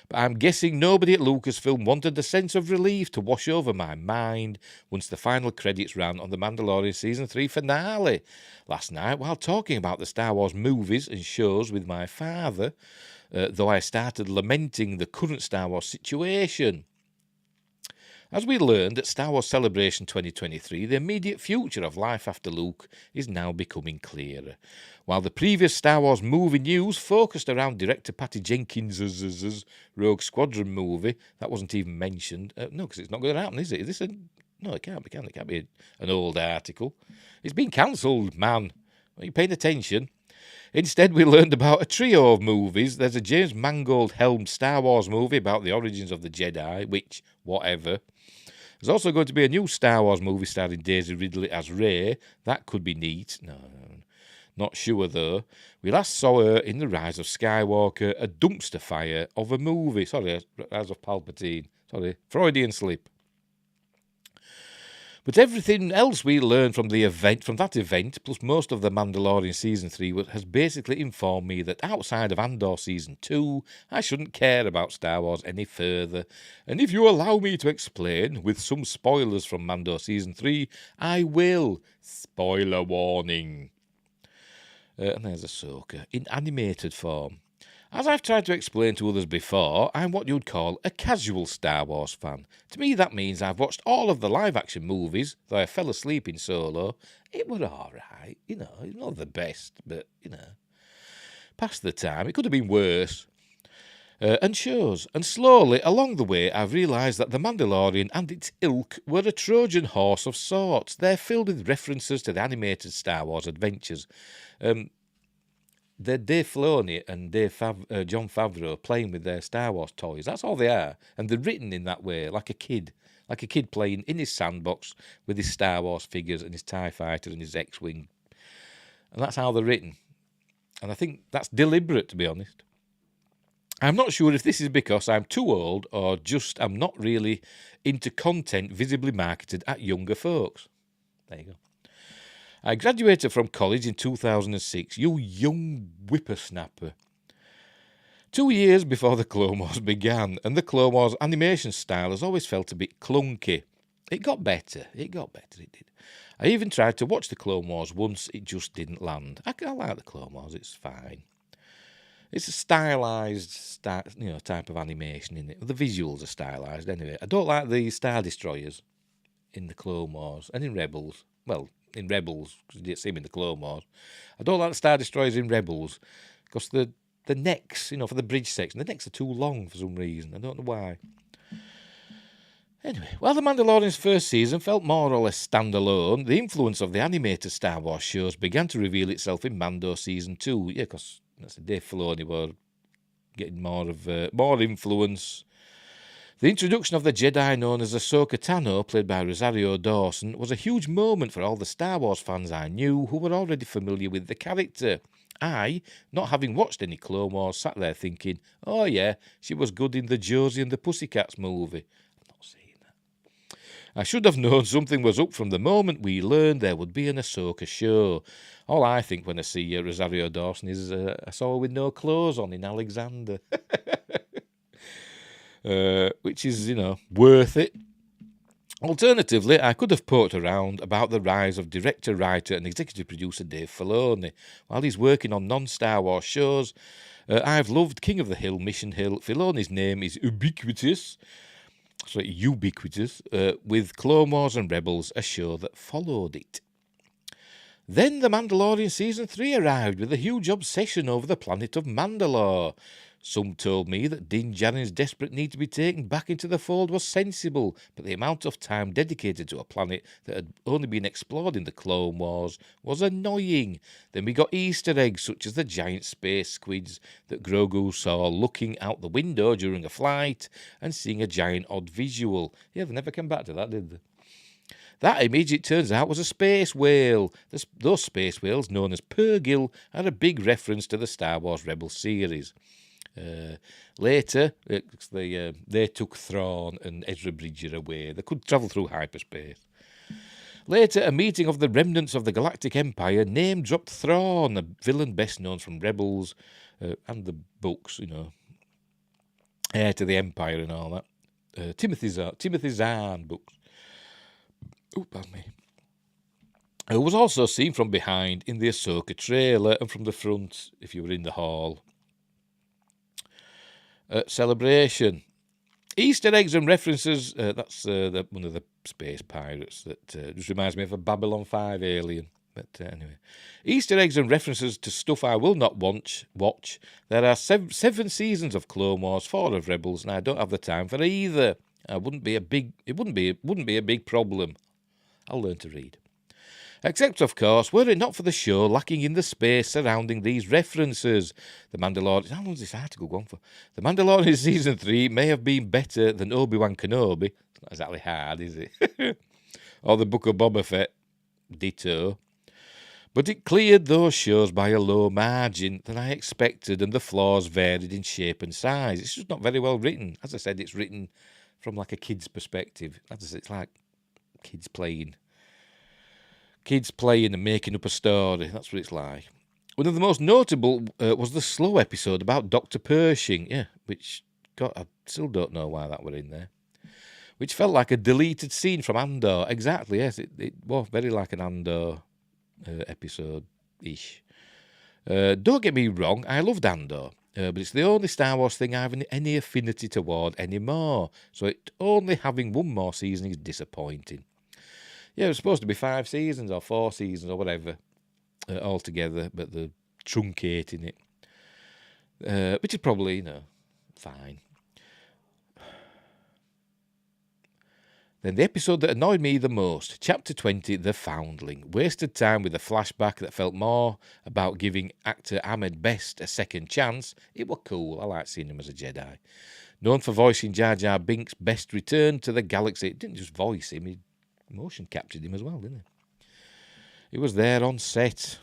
But I'm guessing nobody at Lucasfilm wanted the sense of relief to wash over my mind once the final credits ran on the Mandalorian Season 3 finale. Last night, while talking about the Star Wars movies and shows with my father, though I started lamenting the current Star Wars situation. As we learned at Star Wars Celebration 2023, the immediate future of life after Luke is now becoming clearer. While the previous Star Wars movie news focused around director Patty Jenkins' Rogue Squadron movie, that wasn't even mentioned. No, because it's not going to happen, is it? No, it can't be. It can't be an old article. It's been cancelled, man. Are you paying attention? Instead, we learned about a trio of movies. There's a James Mangold-helmed Star Wars movie about the origins of the Jedi, which, whatever. There's also going to be a new Star Wars movie starring Daisy Ridley as Rey. That could be neat. No, not sure though. We last saw her in The Rise of Skywalker, a dumpster fire of a movie. Sorry, Rise of Palpatine. Sorry, Freudian slip. But everything else we learned from that event, plus most of the Mandalorian Season 3, has basically informed me that outside of Andor Season 2, I shouldn't care about Star Wars any further. And if you allow me to explain, with some spoilers from Mando Season 3, I will. Spoiler warning. And there's Ahsoka, in animated form. As I've tried to explain to others before, I'm what you'd call a casual Star Wars fan. To me, that means I've watched all of the live-action movies, though I fell asleep in Solo. It were all right, it's not the best, but, past the time. It could have been worse. And shows. And slowly, along the way, I've realised that The Mandalorian and its ilk were a Trojan horse of sorts. They're filled with references to the animated Star Wars adventures. They're Dave Filoni and Jon Favreau playing with their Star Wars toys. That's all they are. And they're written in that way, like a kid playing in his sandbox with his Star Wars figures and his TIE Fighter and his X-Wing. And that's how they're written. And I think that's deliberate, to be honest. I'm not sure if this is because I'm too old or just I'm not really into content visibly marketed at younger folks. There you go. I graduated from college in 2006, you young whippersnapper. 2 years before the Clone Wars began, and the Clone Wars animation style has always felt a bit clunky. It got better. It did. I even tried to watch the Clone Wars once. It just didn't land. I like the Clone Wars. It's fine. It's a stylised, type of animation in it. The visuals are stylised anyway. I don't like the Star Destroyers in the Clone Wars and in Rebels. Well, in Rebels, because you didn't see them in the Clone Wars. I don't like the Star Destroyers in Rebels because the necks, for the bridge section, the necks are too long for some reason. I don't know why. Anyway, while The Mandalorian's first season felt more or less standalone, the influence of the animated Star Wars shows began to reveal itself in Mando Season 2. Yeah, because that's Dave Filoni were getting more influence. The introduction of the Jedi known as Ahsoka Tano, played by Rosario Dawson, was a huge moment for all the Star Wars fans I knew who were already familiar with the character. I, not having watched any Clone Wars, sat there thinking, oh yeah, she was good in the Josie and the Pussycats movie. I've not seen that. I should have known something was up from the moment we learned there would be an Ahsoka show. All I think when I see Rosario Dawson is I saw her with no clothes on in Alexander. Which is, worth it. Alternatively, I could have poked around about the rise of director, writer and executive producer Dave Filoni. While he's working on non-Star Wars shows, I've loved King of the Hill, Mission Hill. Filoni's name is ubiquitous, with Clone Wars and Rebels, a show that followed it. Then The Mandalorian Season 3 arrived with a huge obsession over the planet of Mandalore. Some told me that Din Djarin's desperate need to be taken back into the fold was sensible, but the amount of time dedicated to a planet that had only been explored in the Clone Wars was annoying. Then we got Easter eggs such as the giant space squids that Grogu saw looking out the window during a flight and seeing a giant odd visual. Yeah, they never came back to that, did they? That image, it turns out, was a space whale. Those space whales, known as Purrgil, are a big reference to the Star Wars Rebels series. Later, they took Thrawn and Ezra Bridger away. They could travel through hyperspace. Later, a meeting of the remnants of the Galactic Empire name-dropped Thrawn, a villain best known from Rebels and the books, Heir to the Empire and all that. Timothy Zahn books. Oh, pardon me. It was also seen from behind in the Ahsoka trailer and from the front if you were in the hall. Celebration. Easter eggs and references. That's one of the space pirates that just reminds me of a Babylon 5 alien. But anyway. Easter eggs and references to stuff I will not watch. There are 7 seasons of Clone Wars, 4 of Rebels, and I don't have the time for either. It wouldn't be a big problem. I'll learn to read. Except, of course, were it not for the show lacking in the space surrounding these references. The Mandalorian... How long does this article go on for? The Mandalorian Season 3 may have been better than Obi-Wan Kenobi. It's not exactly hard, is it? Or the Book of Boba Fett. Ditto. But it cleared those shows by a low margin than I expected, and the flaws varied in shape and size. It's just not very well written. As I said, it's written from like a kid's perspective. It's like kids playing and making up a story. That's what it's like. One of the most notable was the slow episode about Dr. Pershing. Yeah, which, God, I still don't know why that were in there. Which felt like a deleted scene from Andor. Exactly, yes. It was very like an Andor episode-ish. Don't get me wrong, I loved Andor. But it's the only Star Wars thing I have any affinity toward anymore. So it only having one more season is disappointing. Yeah, it was supposed to be 5 seasons or 4 seasons or whatever altogether, but they're truncating it, which is probably, fine. Then the episode that annoyed me the most, Chapter 20, The Foundling. Wasted time with a flashback that felt more about giving actor Ahmed Best a second chance. It was cool. I liked seeing him as a Jedi. Known for voicing Jar Jar Binks, Best returned to the galaxy. It didn't just voice him, he motion captured him as well, didn't he? He was there on set.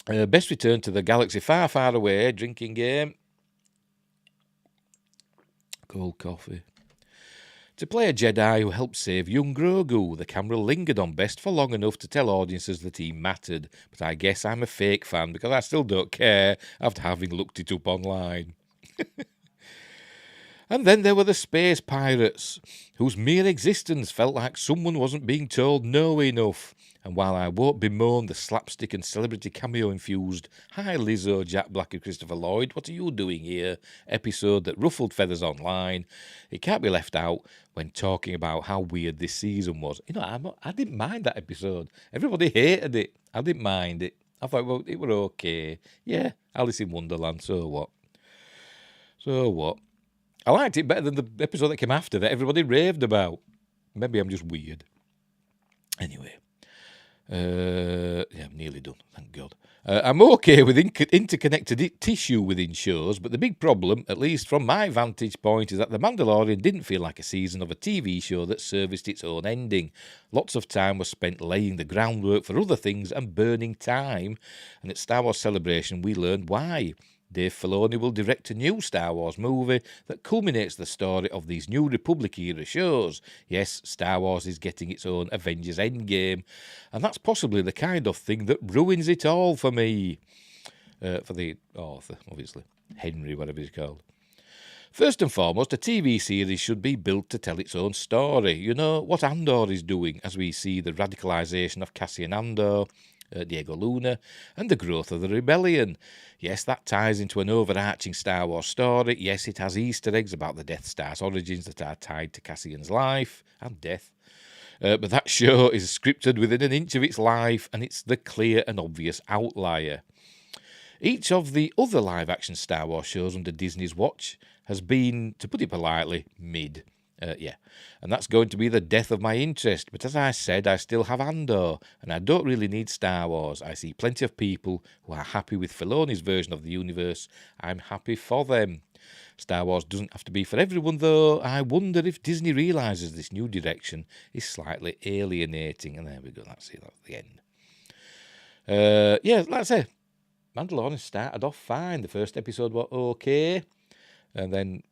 Best returned to the galaxy far, far away, drinking game. Cold coffee. To play a Jedi who helped save young Grogu, the camera lingered on Best for long enough to tell audiences that he mattered. But I guess I'm a fake fan because I still don't care after having looked it up online. And then there were the space pirates, whose mere existence felt like someone wasn't being told no enough. And while I won't bemoan the slapstick and celebrity cameo-infused "Hi Lizzo, Jack Black and Christopher Lloyd, what are you doing here?" episode that ruffled feathers online, it can't be left out when talking about how weird this season was. I didn't mind that episode. Everybody hated it. I didn't mind it. I thought, well, it were okay. Yeah, Alice in Wonderland, so what? So what? I liked it better than the episode that came after that everybody raved about. Maybe I'm just weird. Anyway. I'm nearly done, thank God. I'm okay with interconnected tissue within shows, but the big problem, at least from my vantage point, is that The Mandalorian didn't feel like a season of a TV show that serviced its own ending. Lots of time was spent laying the groundwork for other things and burning time, and at Star Wars Celebration we learned why. Dave Filoni will direct a new Star Wars movie that culminates the story of these New Republic-era shows. Yes, Star Wars is getting its own Avengers Endgame, and that's possibly the kind of thing that ruins it all for me. For the author, obviously. Henry, whatever he's called. First and foremost, a TV series should be built to tell its own story. You know, what Andor is doing, as we see the radicalisation of Cassian Andor, Diego Luna, and the growth of the rebellion. Yes, that ties into an overarching Star Wars story. Yes, it has Easter eggs about the Death Star's origins that are tied to Cassian's life and death. But that show is scripted within an inch of its life, and it's the clear and obvious outlier. Each of the other live-action Star Wars shows under Disney's watch has been, to put it politely, mid. And that's going to be the death of my interest. But as I said, I still have Andor, and I don't really need Star Wars. I see plenty of people who are happy with Filoni's version of the universe. I'm happy for them. Star Wars doesn't have to be for everyone, though. I wonder if Disney realises this new direction is slightly alienating. And there we go, that's it, that's the end. Like I say, Mandalorian started off fine. The first episode was okay, and then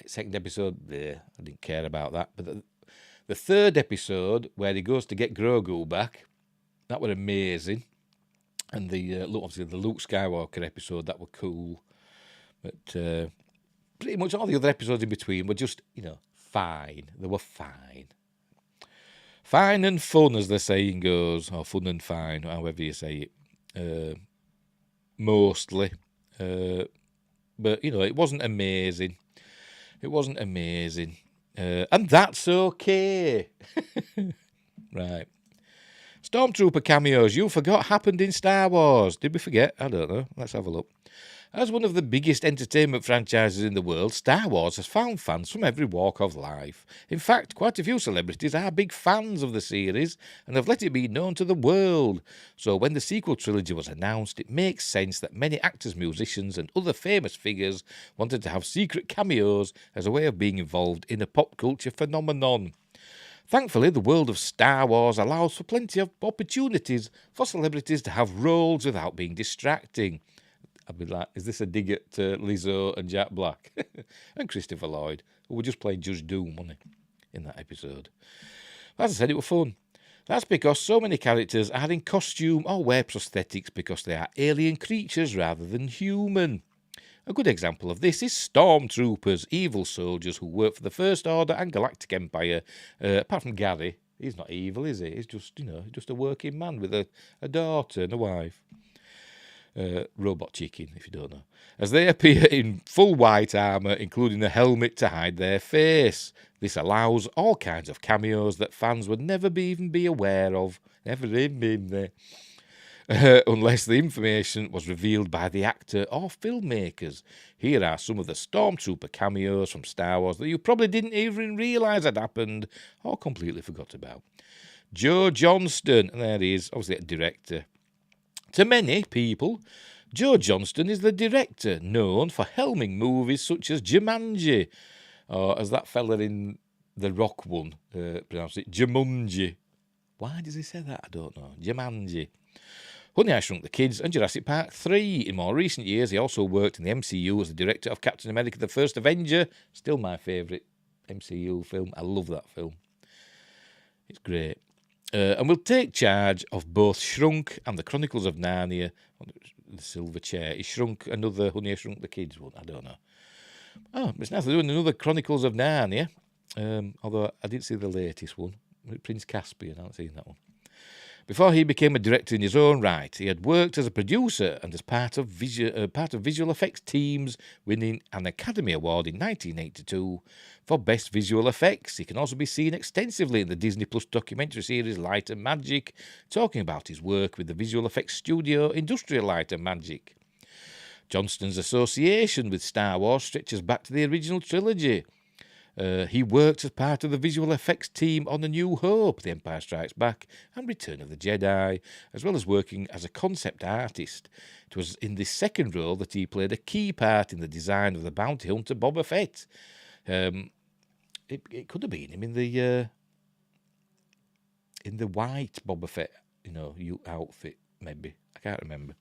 second episode, I didn't care about that. But the third episode, where he goes to get Grogu back, that was amazing. And obviously the Luke Skywalker episode, that were cool. But pretty much all the other episodes in between were just, fine. They were fine. Fine and fun, as the saying goes, or fun and fine, however you say it. Mostly. But, it wasn't amazing. It wasn't amazing. And that's okay. Right. Stormtrooper cameos you forgot happened in Star Wars. Did we forget? I don't know. Let's have a look. As one of the biggest entertainment franchises in the world, Star Wars has found fans from every walk of life. In fact, quite a few celebrities are big fans of the series and have let it be known to the world. So when the sequel trilogy was announced, it makes sense that many actors, musicians and other famous figures wanted to have secret cameos as a way of being involved in a pop culture phenomenon. Thankfully, the world of Star Wars allows for plenty of opportunities for celebrities to have roles without being distracting. I'd be like, is this a dig at Lizzo and Jack Black? And Christopher Lloyd, who were just playing Judge Doom, wasn't he, in that episode? As I said, it was fun. That's because so many characters are in costume or wear prosthetics because they are alien creatures rather than human. A good example of this is Stormtroopers, evil soldiers who work for the First Order and Galactic Empire. Apart from Gary, he's not evil, is he? He's just, just a working man with a daughter and a wife. Robot chicken, if you don't know. As they appear in full white armour, including a helmet to hide their face. This allows all kinds of cameos that fans would never even be aware of. Never even been there. Unless the information was revealed by the actor or filmmakers. Here are some of the Stormtrooper cameos from Star Wars that you probably didn't even realise had happened or completely forgot about. Joe Johnston, and there he is, obviously a director. To many people, Joe Johnston is the director known for helming movies such as Jumanji, or as that fella in The Rock one pronounced it, Jumanji. Why does he say that? I don't know. Jumanji. Honey, I Shrunk the Kids and Jurassic Park 3. In more recent years, he also worked in the MCU as the director of Captain America the First Avenger. Still my favourite MCU film. I love that film. It's great. And will take charge of both Shrunk and the Chronicles of Narnia. The Silver Chair. Is Shrunk another Honey, I Shrunk the Kids one? I don't know. Oh, it's nice. They're doing another Chronicles of Narnia. Although I didn't see the latest one. Prince Caspian, I haven't seen that one. Before he became a director in his own right, he had worked as a producer and as part of visual effects teams, winning an Academy Award in 1982 for Best Visual Effects. He can also be seen extensively in the Disney Plus documentary series Light and Magic, talking about his work with the visual effects studio Industrial Light and Magic. Johnston's association with Star Wars stretches back to the original trilogy. He worked as part of the visual effects team on A New Hope, The Empire Strikes Back, and Return of the Jedi, as well as working as a concept artist. It was in this second role that he played a key part in the design of the bounty hunter Boba Fett. It could have been him in the white Boba Fett, outfit, maybe. I can't remember.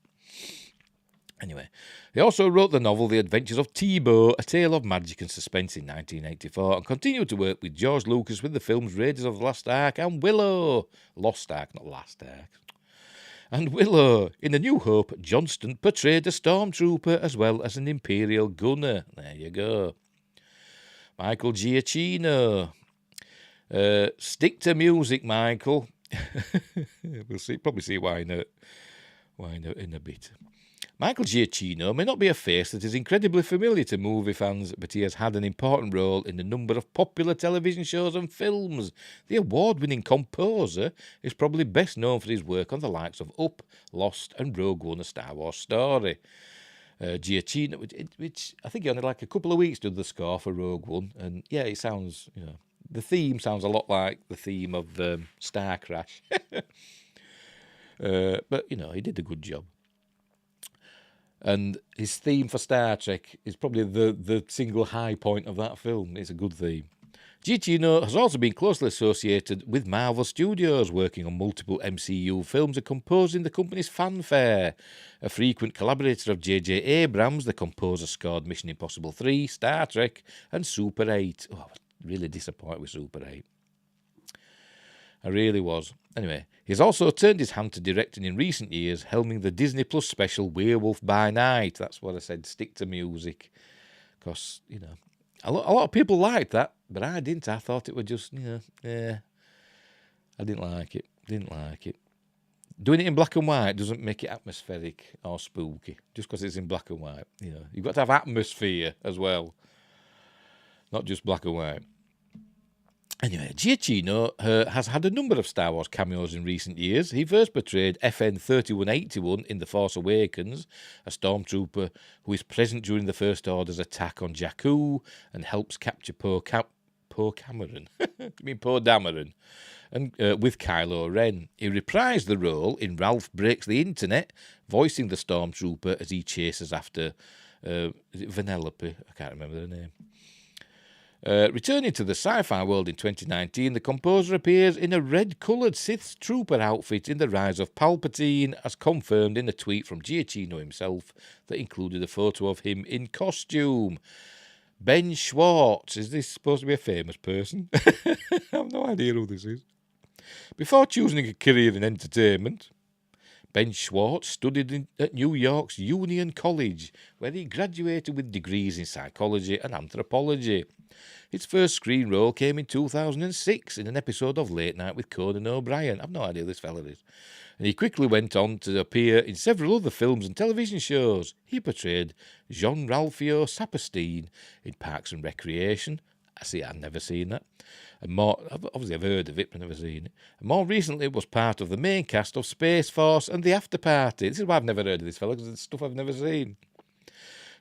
Anyway, he also wrote the novel The Adventures of Teebo, A Tale of Magic and Suspense in 1984, and continued to work with George Lucas with the films Raiders of the Lost Ark and Willow. Lost Ark, not Last Ark. And Willow. In A New Hope, Johnston portrayed a stormtrooper as well as an Imperial gunner. There you go. Michael Giacchino. Stick to music, Michael. We'll probably see why in a bit. Michael Giacchino may not be a face that is incredibly familiar to movie fans, but he has had an important role in a number of popular television shows and films. The award-winning composer is probably best known for his work on the likes of Up, Lost, and Rogue One: A Star Wars Story. Giacchino, which I think he only like a couple of weeks did the score for Rogue One, and yeah, it sounds, the theme sounds a lot like the theme of Star Crash. But, he did a good job. And his theme for Star Trek is probably the single high point of that film. It's a good theme. Giacchino has also been closely associated with Marvel Studios, working on multiple MCU films and composing the company's fanfare. A frequent collaborator of J.J. Abrams, the composer scored Mission Impossible 3, Star Trek, and Super 8. Oh, I was really disappointed with Super 8. I really was. Anyway, he's also turned his hand to directing in recent years, helming the Disney Plus special Werewolf by Night. That's what I said, stick to music. Because, a lot of people liked that, but I didn't. I thought it was just, I didn't like it. Doing it in black and white doesn't make it atmospheric or spooky, just because it's in black and white. You've got to have atmosphere as well, not just black and white. Anyway, Giacchino has had a number of Star Wars cameos in recent years. He first portrayed FN 3181 in The Force Awakens, a stormtrooper who is present during the First Order's attack on Jakku and helps capture Poe Dameron. I mean Poe Dameron, and with Kylo Ren. He reprised the role in Ralph Breaks the Internet, voicing the stormtrooper as he chases after is it Vanellope? I can't remember her name. Returning to the sci-fi world in 2019, the composer appears in a red-coloured Sith trooper outfit in The Rise of Palpatine, as confirmed in a tweet from Giacchino himself that included a photo of him in costume. Ben Schwartz. Is this supposed to be a famous person? I have no idea who this is. Before choosing a career in entertainment, Ben Schwartz studied at New York's Union College, where he graduated with degrees in psychology and anthropology. His first screen role came in 2006 in an episode of Late Night with Conan O'Brien. I've no idea who this fella is. And he quickly went on to appear in several other films and television shows. He portrayed Jean-Ralphio Saperstein in Parks and Recreation. I've never seen that. And obviously I've heard of it, but never seen it. And more recently, was part of the main cast of Space Force and The After Party. This is why I've never heard of this fella, because it's stuff I've never seen.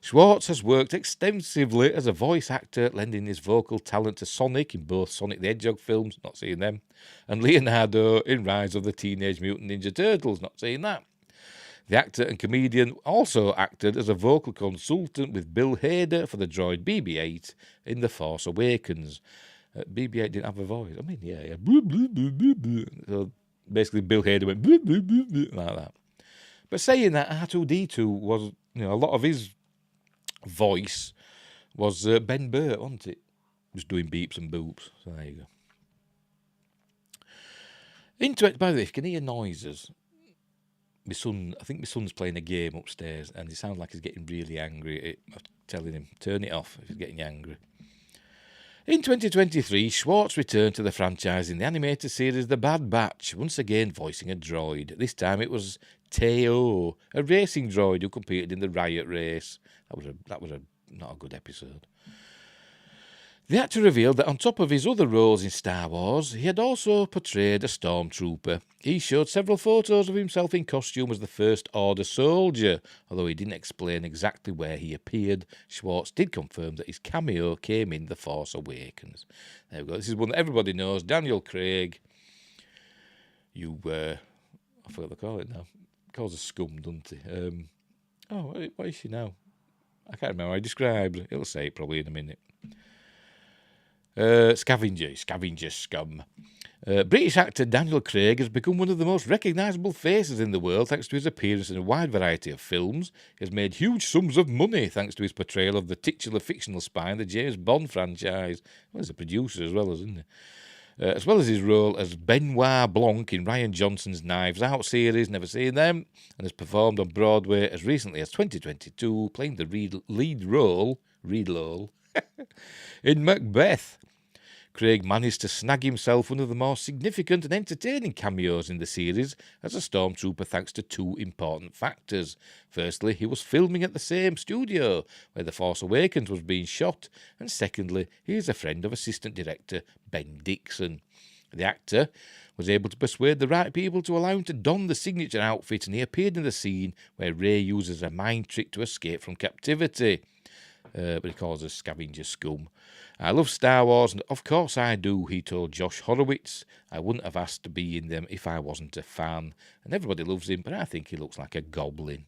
Schwartz has worked extensively as a voice actor, lending his vocal talent to Sonic in both Sonic the Hedgehog films, not seen them, and Leonardo in Rise of the Teenage Mutant Ninja Turtles, not seen that. The actor and comedian also acted as a vocal consultant with Bill Hader for the droid BB-8 in The Force Awakens. BB-8 didn't have a voice. I mean, yeah. So basically, Bill Hader went like that. But saying that, R2-D2 was, a lot of his voice was Ben Burt, wasn't it? Just doing beeps and boops. So there you go. By the way, if you can hear noises, my son, I think my son's playing a game upstairs, and it sounds like he's getting really angry. I'm telling him, turn it off if he's getting angry. In 2023, Schwartz returned to the franchise in the animated series The Bad Batch, once again voicing a droid. This time it was Teo, a racing droid who competed in the Riot race. That was not a good episode. The actor revealed that on top of his other roles in Star Wars, he had also portrayed a stormtrooper. He showed several photos of himself in costume as the First Order soldier. Although he didn't explain exactly where he appeared, Schwartz did confirm that his cameo came in The Force Awakens. There we go. This is one that everybody knows. Daniel Craig. I forgot what they call it now. He calls her scum, doesn't he? What is she now? I can't remember how I described it. It'll say it probably in a minute. Scavenger scum. British actor Daniel Craig has become one of the most recognisable faces in the world thanks to his appearance in a wide variety of films. He has made huge sums of money thanks to his portrayal of the titular fictional spy in the James Bond franchise. Well, he's a producer as well, isn't he? As well as his role as Benoit Blanc in Rian Johnson's Knives Out series, never seen them, and has performed on Broadway as recently as 2022, playing the lead role in Macbeth. Craig managed to snag himself one of the more significant and entertaining cameos in the series as a stormtrooper thanks to two important factors. Firstly, he was filming at the same studio where The Force Awakens was being shot, and secondly, he is a friend of assistant director Ben Dixon. The actor was able to persuade the right people to allow him to don the signature outfit, and he appeared in the scene where Rey uses a mind trick to escape from captivity. But he calls us scavenger scum. I love Star Wars, and of course I do, he told Josh Horowitz. I wouldn't have asked to be in them if I wasn't a fan. And everybody loves him, but I think he looks like a goblin.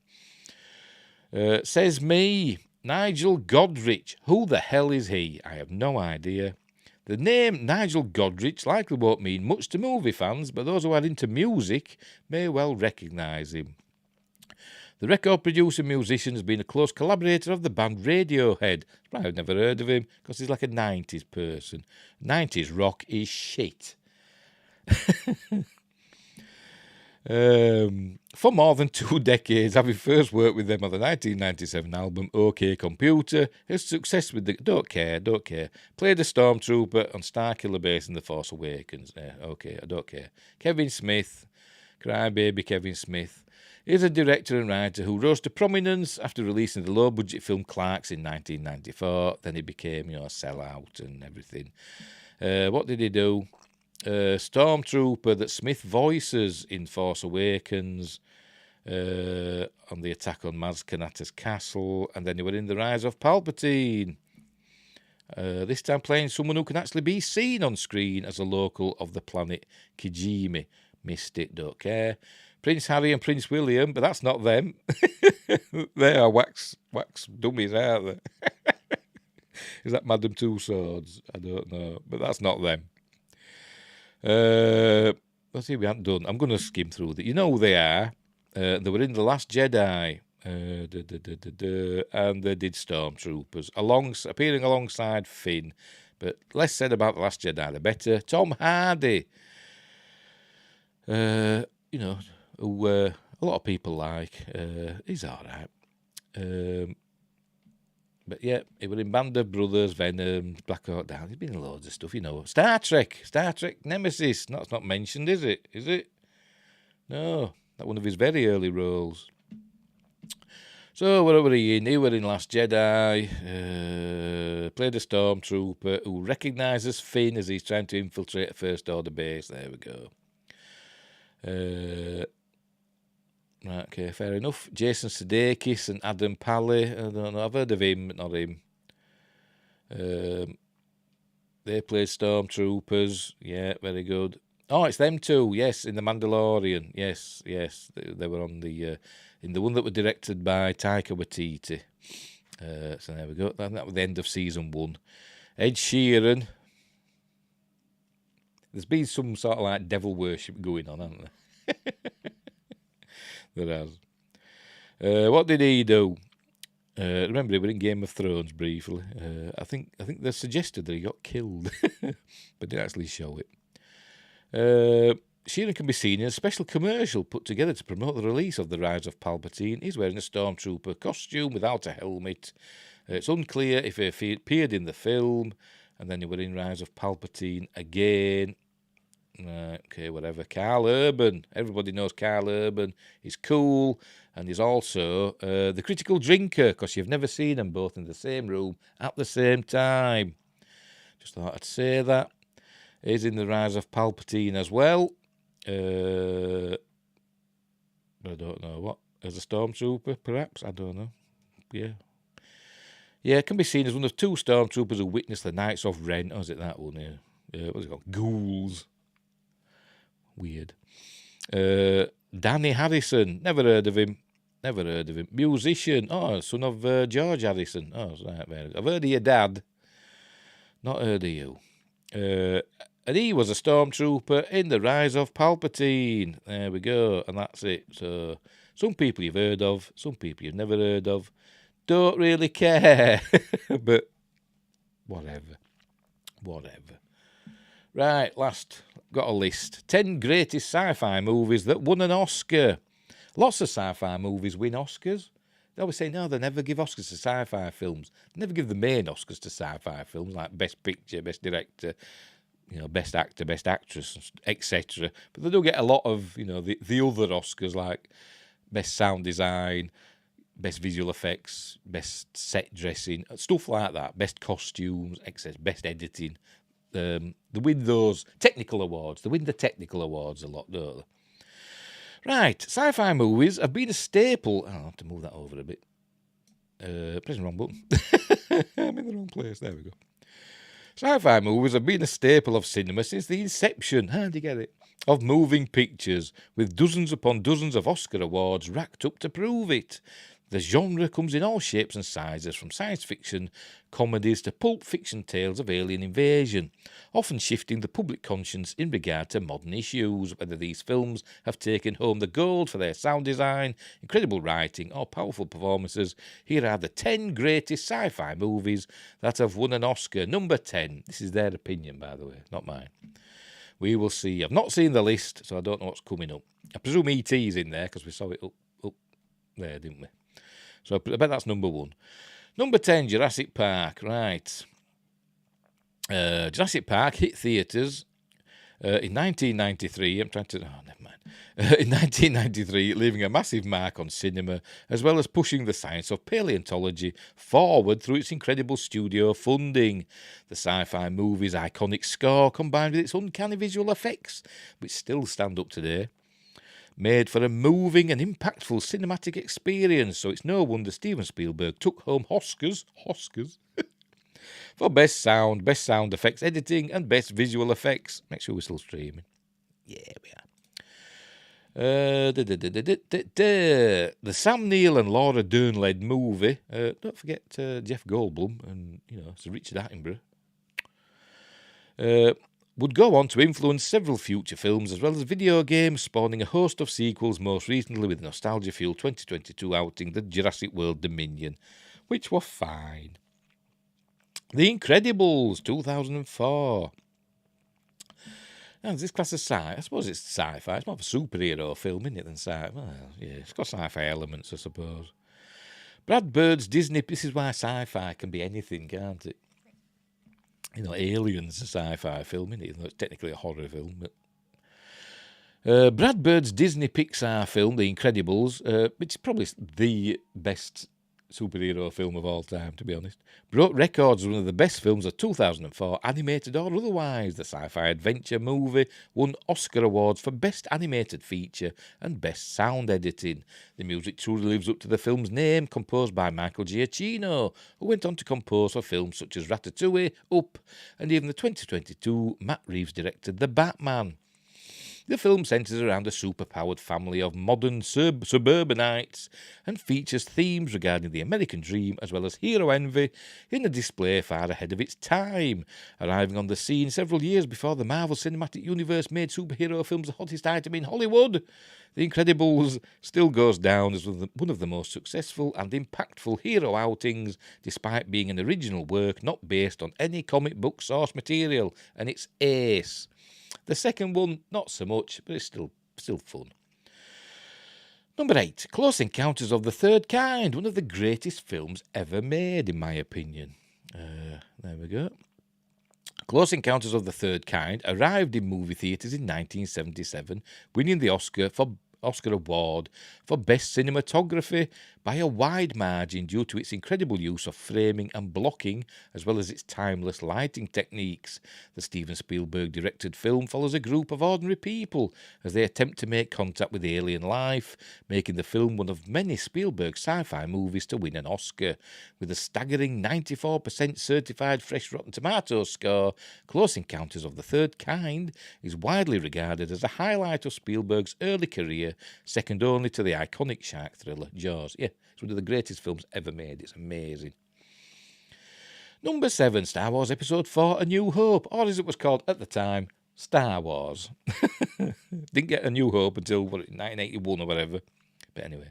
Says me, Nigel Godrich. Who the hell is he? I have no idea. The name Nigel Godrich likely won't mean much to movie fans, but those who are into music may well recognise him. The record producer musician has been a close collaborator of the band Radiohead. I've never heard of him because he's like a 90s person. 90s rock is shit. For more than 2 decades, having first worked with them on the 1997 album OK Computer, his success with the Don't Care, played a stormtrooper on Starkiller Base in The Force Awakens. I don't care. Kevin Smith, Crybaby Kevin Smith, is a director and writer who rose to prominence after releasing the low-budget film Clerks in 1994. Then he became, a sellout and everything. What did he do? Stormtrooper that Smith voices in Force Awakens, on the attack on Maz Kanata's castle, and then he were in The Rise of Palpatine. This time playing someone who can actually be seen on screen as a local of the planet Kijimi. Missed it, don't care. Prince Harry and Prince William, but that's not them. They are wax dummies, aren't they? Is that Madame Two Swords? I don't know, but that's not them. Let's see, we haven't done. I'm going to skim through that. You know who they are. They were in The Last Jedi, and they did Stormtroopers, appearing alongside Finn. But less said about The Last Jedi, the better. Tom Hardy. Who a lot of people like. He's all right. But yeah, he was in Band of Brothers, Venom, Black Hawk Down. He's been in loads of stuff, Star Trek Nemesis. That's not mentioned, is it? Is it? No, that's one of his very early roles. So, what were he in? He were in Last Jedi, played a stormtrooper who recognises Finn as he's trying to infiltrate a First Order base. There we go. Right, okay, fair enough. Jason Sudeikis and Adam Pally. I don't know, I've heard of him, but not him. They played stormtroopers. Yeah, very good. Oh, it's them two. Yes, in The Mandalorian. Yes. They were on in the one that was directed by Taika Waititi. So there we go. That was the end of season 1. Ed Sheeran. There's been some sort of like devil worship going on, hasn't there? There has. What did he do? Remember, he was in Game of Thrones briefly. I think they suggested that he got killed, but didn't actually show it. Sheeran can be seen in a special commercial put together to promote the release of The Rise of Palpatine. He's wearing a stormtrooper costume without a helmet. It's unclear if he appeared in the film, and then he were in Rise of Palpatine again. Okay, whatever. Carl Urban. Everybody knows Carl Urban. He's cool, and he's also the critical drinker, because you've never seen them both in the same room at the same time. Just thought I'd say that. He's in The Rise of Palpatine as well. But I don't know what. As a stormtrooper, perhaps? I don't know. Yeah. Yeah, it can be seen as one of two stormtroopers who witnessed the Knights of Ren. Oh, is it that one? Yeah. What's it called? Ghouls. Weird. Danny Harrison. Never heard of him. Musician. Oh, son of George Harrison. Oh, right. I've heard of your dad. Not heard of you. And he was a stormtrooper in The Rise of Palpatine. There we go. And that's it. So, some people you've heard of, some people you've never heard of. Don't really care. But, whatever. Right, last, got a list. 10 greatest sci-fi movies that won an Oscar. Lots of sci-fi movies win Oscars. They always say, no, they never give Oscars to sci-fi films. They never give the main Oscars to sci-fi films, like Best Picture, Best Director, Best Actor, Best Actress, etc. But they do get a lot of, the other Oscars, like Best Sound Design, Best Visual Effects, Best Set Dressing, stuff like that, Best Costumes, etc., Best Editing. They win those technical awards. They win the technical awards a lot, don't they? Right, sci-fi movies have been a staple. I'll have to move that over a bit. Pressing the wrong button. I'm in the wrong place. There we go. Sci-fi movies have been a staple of cinema since the inception, how do you get it, of moving pictures, with dozens upon dozens of Oscar awards racked up to prove it. The genre comes in all shapes and sizes, from science fiction comedies to pulp fiction tales of alien invasion, often shifting the public conscience in regard to modern issues. Whether these films have taken home the gold for their sound design, incredible writing, or powerful performances, here are the 10 greatest sci-fi movies that have won an Oscar. Number 10. This is their opinion, by the way, not mine. We will see. I've not seen the list, so I don't know what's coming up. I presume E.T. is in there, because we saw it up there, didn't we? So I bet that's number 1. Number 10, Jurassic Park. Right. Jurassic Park hit theatres in 1993. I'm trying to... Oh, never mind. In 1993, leaving a massive mark on cinema, as well as pushing the science of paleontology forward through its incredible studio funding. The sci-fi movie's iconic score, combined with its uncanny visual effects, which still stand up today, made for a moving and impactful cinematic experience, so it's no wonder Steven Spielberg took home Oscars for Best Sound Effects Editing, and Best Visual Effects. Make sure we're still streaming. Yeah, we are. The Sam Neill and Laura Dern-led movie. Don't forget Jeff Goldblum and, Sir Richard Attenborough. Would go on to influence several future films as well as video games, spawning a host of sequels, most recently with nostalgia-fueled 2022 outing The Jurassic World Dominion, which were fine. The Incredibles, 2004. Now, is this class of sci-fi? I suppose it's sci-fi. It's more of a superhero film, isn't it, than sci-fi? Well, yeah, it's got sci-fi elements, I suppose. Brad Bird's Disney... This is why sci-fi can be anything, can't it? Aliens, a sci-fi film, isn't it? Even though it's technically a horror film. But Brad Bird's Disney Pixar film, The Incredibles, which is probably the best superhero film of all time, to be honest, broke records as one of the best films of 2004, animated or otherwise. The sci-fi adventure movie won Oscar awards for Best Animated Feature and Best Sound Editing. The music truly lives up to the film's name, composed by Michael Giacchino, who went on to compose for films such as Ratatouille, Up, and even the 2022 Matt Reeves directed The Batman. The film centres around a superpowered family of modern suburbanites and features themes regarding the American dream as well as hero envy in a display far ahead of its time, arriving on the scene several years before the Marvel Cinematic Universe made superhero films the hottest item in Hollywood. The Incredibles still goes down as one of the most successful and impactful hero outings, despite being an original work not based on any comic book source material, and it's ace. The second one, not so much, but it's still fun. Number 8, Close Encounters of the Third Kind, one of the greatest films ever made, in my opinion. There we go. Close Encounters of the Third Kind arrived in movie theatres in 1977, winning the Oscar Award for Best Cinematography by a wide margin due to its incredible use of framing and blocking, as well as its timeless lighting techniques. The Steven Spielberg-directed film follows a group of ordinary people as they attempt to make contact with alien life, making the film one of many Spielberg sci-fi movies to win an Oscar. With a staggering 94% certified fresh Rotten Tomatoes score, Close Encounters of the Third Kind is widely regarded as a highlight of Spielberg's early career, second only to the iconic shark thriller Jaws. Yeah, it's one of the greatest films ever made. It's amazing. Number 7, Star Wars Episode 4, A New Hope, or as it was called at the time, Star Wars. Didn't get A New Hope until 1981 or whatever. But anyway.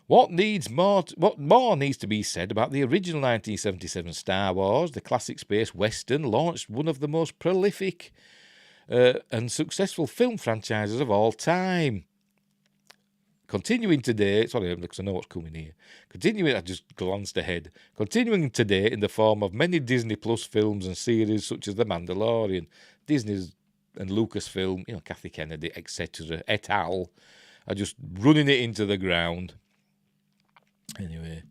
What more needs to be said about the original 1977 Star Wars? The classic space western launched one of the most prolific and successful film franchises of all time. Continuing today, sorry, because I know what's coming here. I just glanced ahead. Continuing today in the form of many Disney Plus films and series such as The Mandalorian, Disney's and Lucasfilm, Kathy Kennedy, etc., et al., are just running it into the ground. Anyway,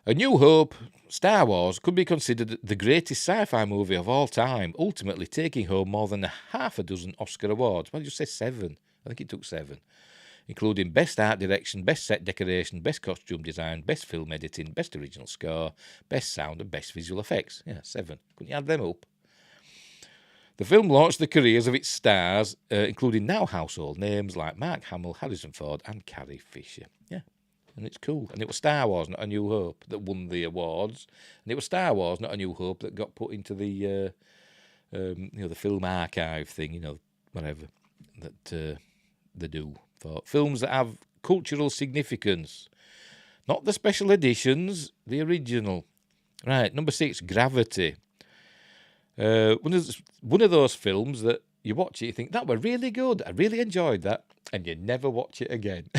A New Hope, Star Wars, could be considered the greatest sci-fi movie of all time, ultimately taking home more than half a dozen Oscar awards. Why did you say 7? I think it took 7. Including Best Art Direction, Best Set Decoration, Best Costume Design, Best Film Editing, Best Original Score, Best Sound and Best Visual Effects. Yeah, 7. Couldn't you add them up? The film launched the careers of its stars, including now household names like Mark Hamill, Harrison Ford and Carrie Fisher. Yeah, and it's cool. And it was Star Wars, not A New Hope, that won the awards. And it was Star Wars, not A New Hope, that got put into the, the film archive thing, whatever, that they do for films that have cultural significance. Not the special editions, the original. Right, number 6, Gravity. One of those films that you watch it, you think, that were really good, I really enjoyed that, and you never watch it again.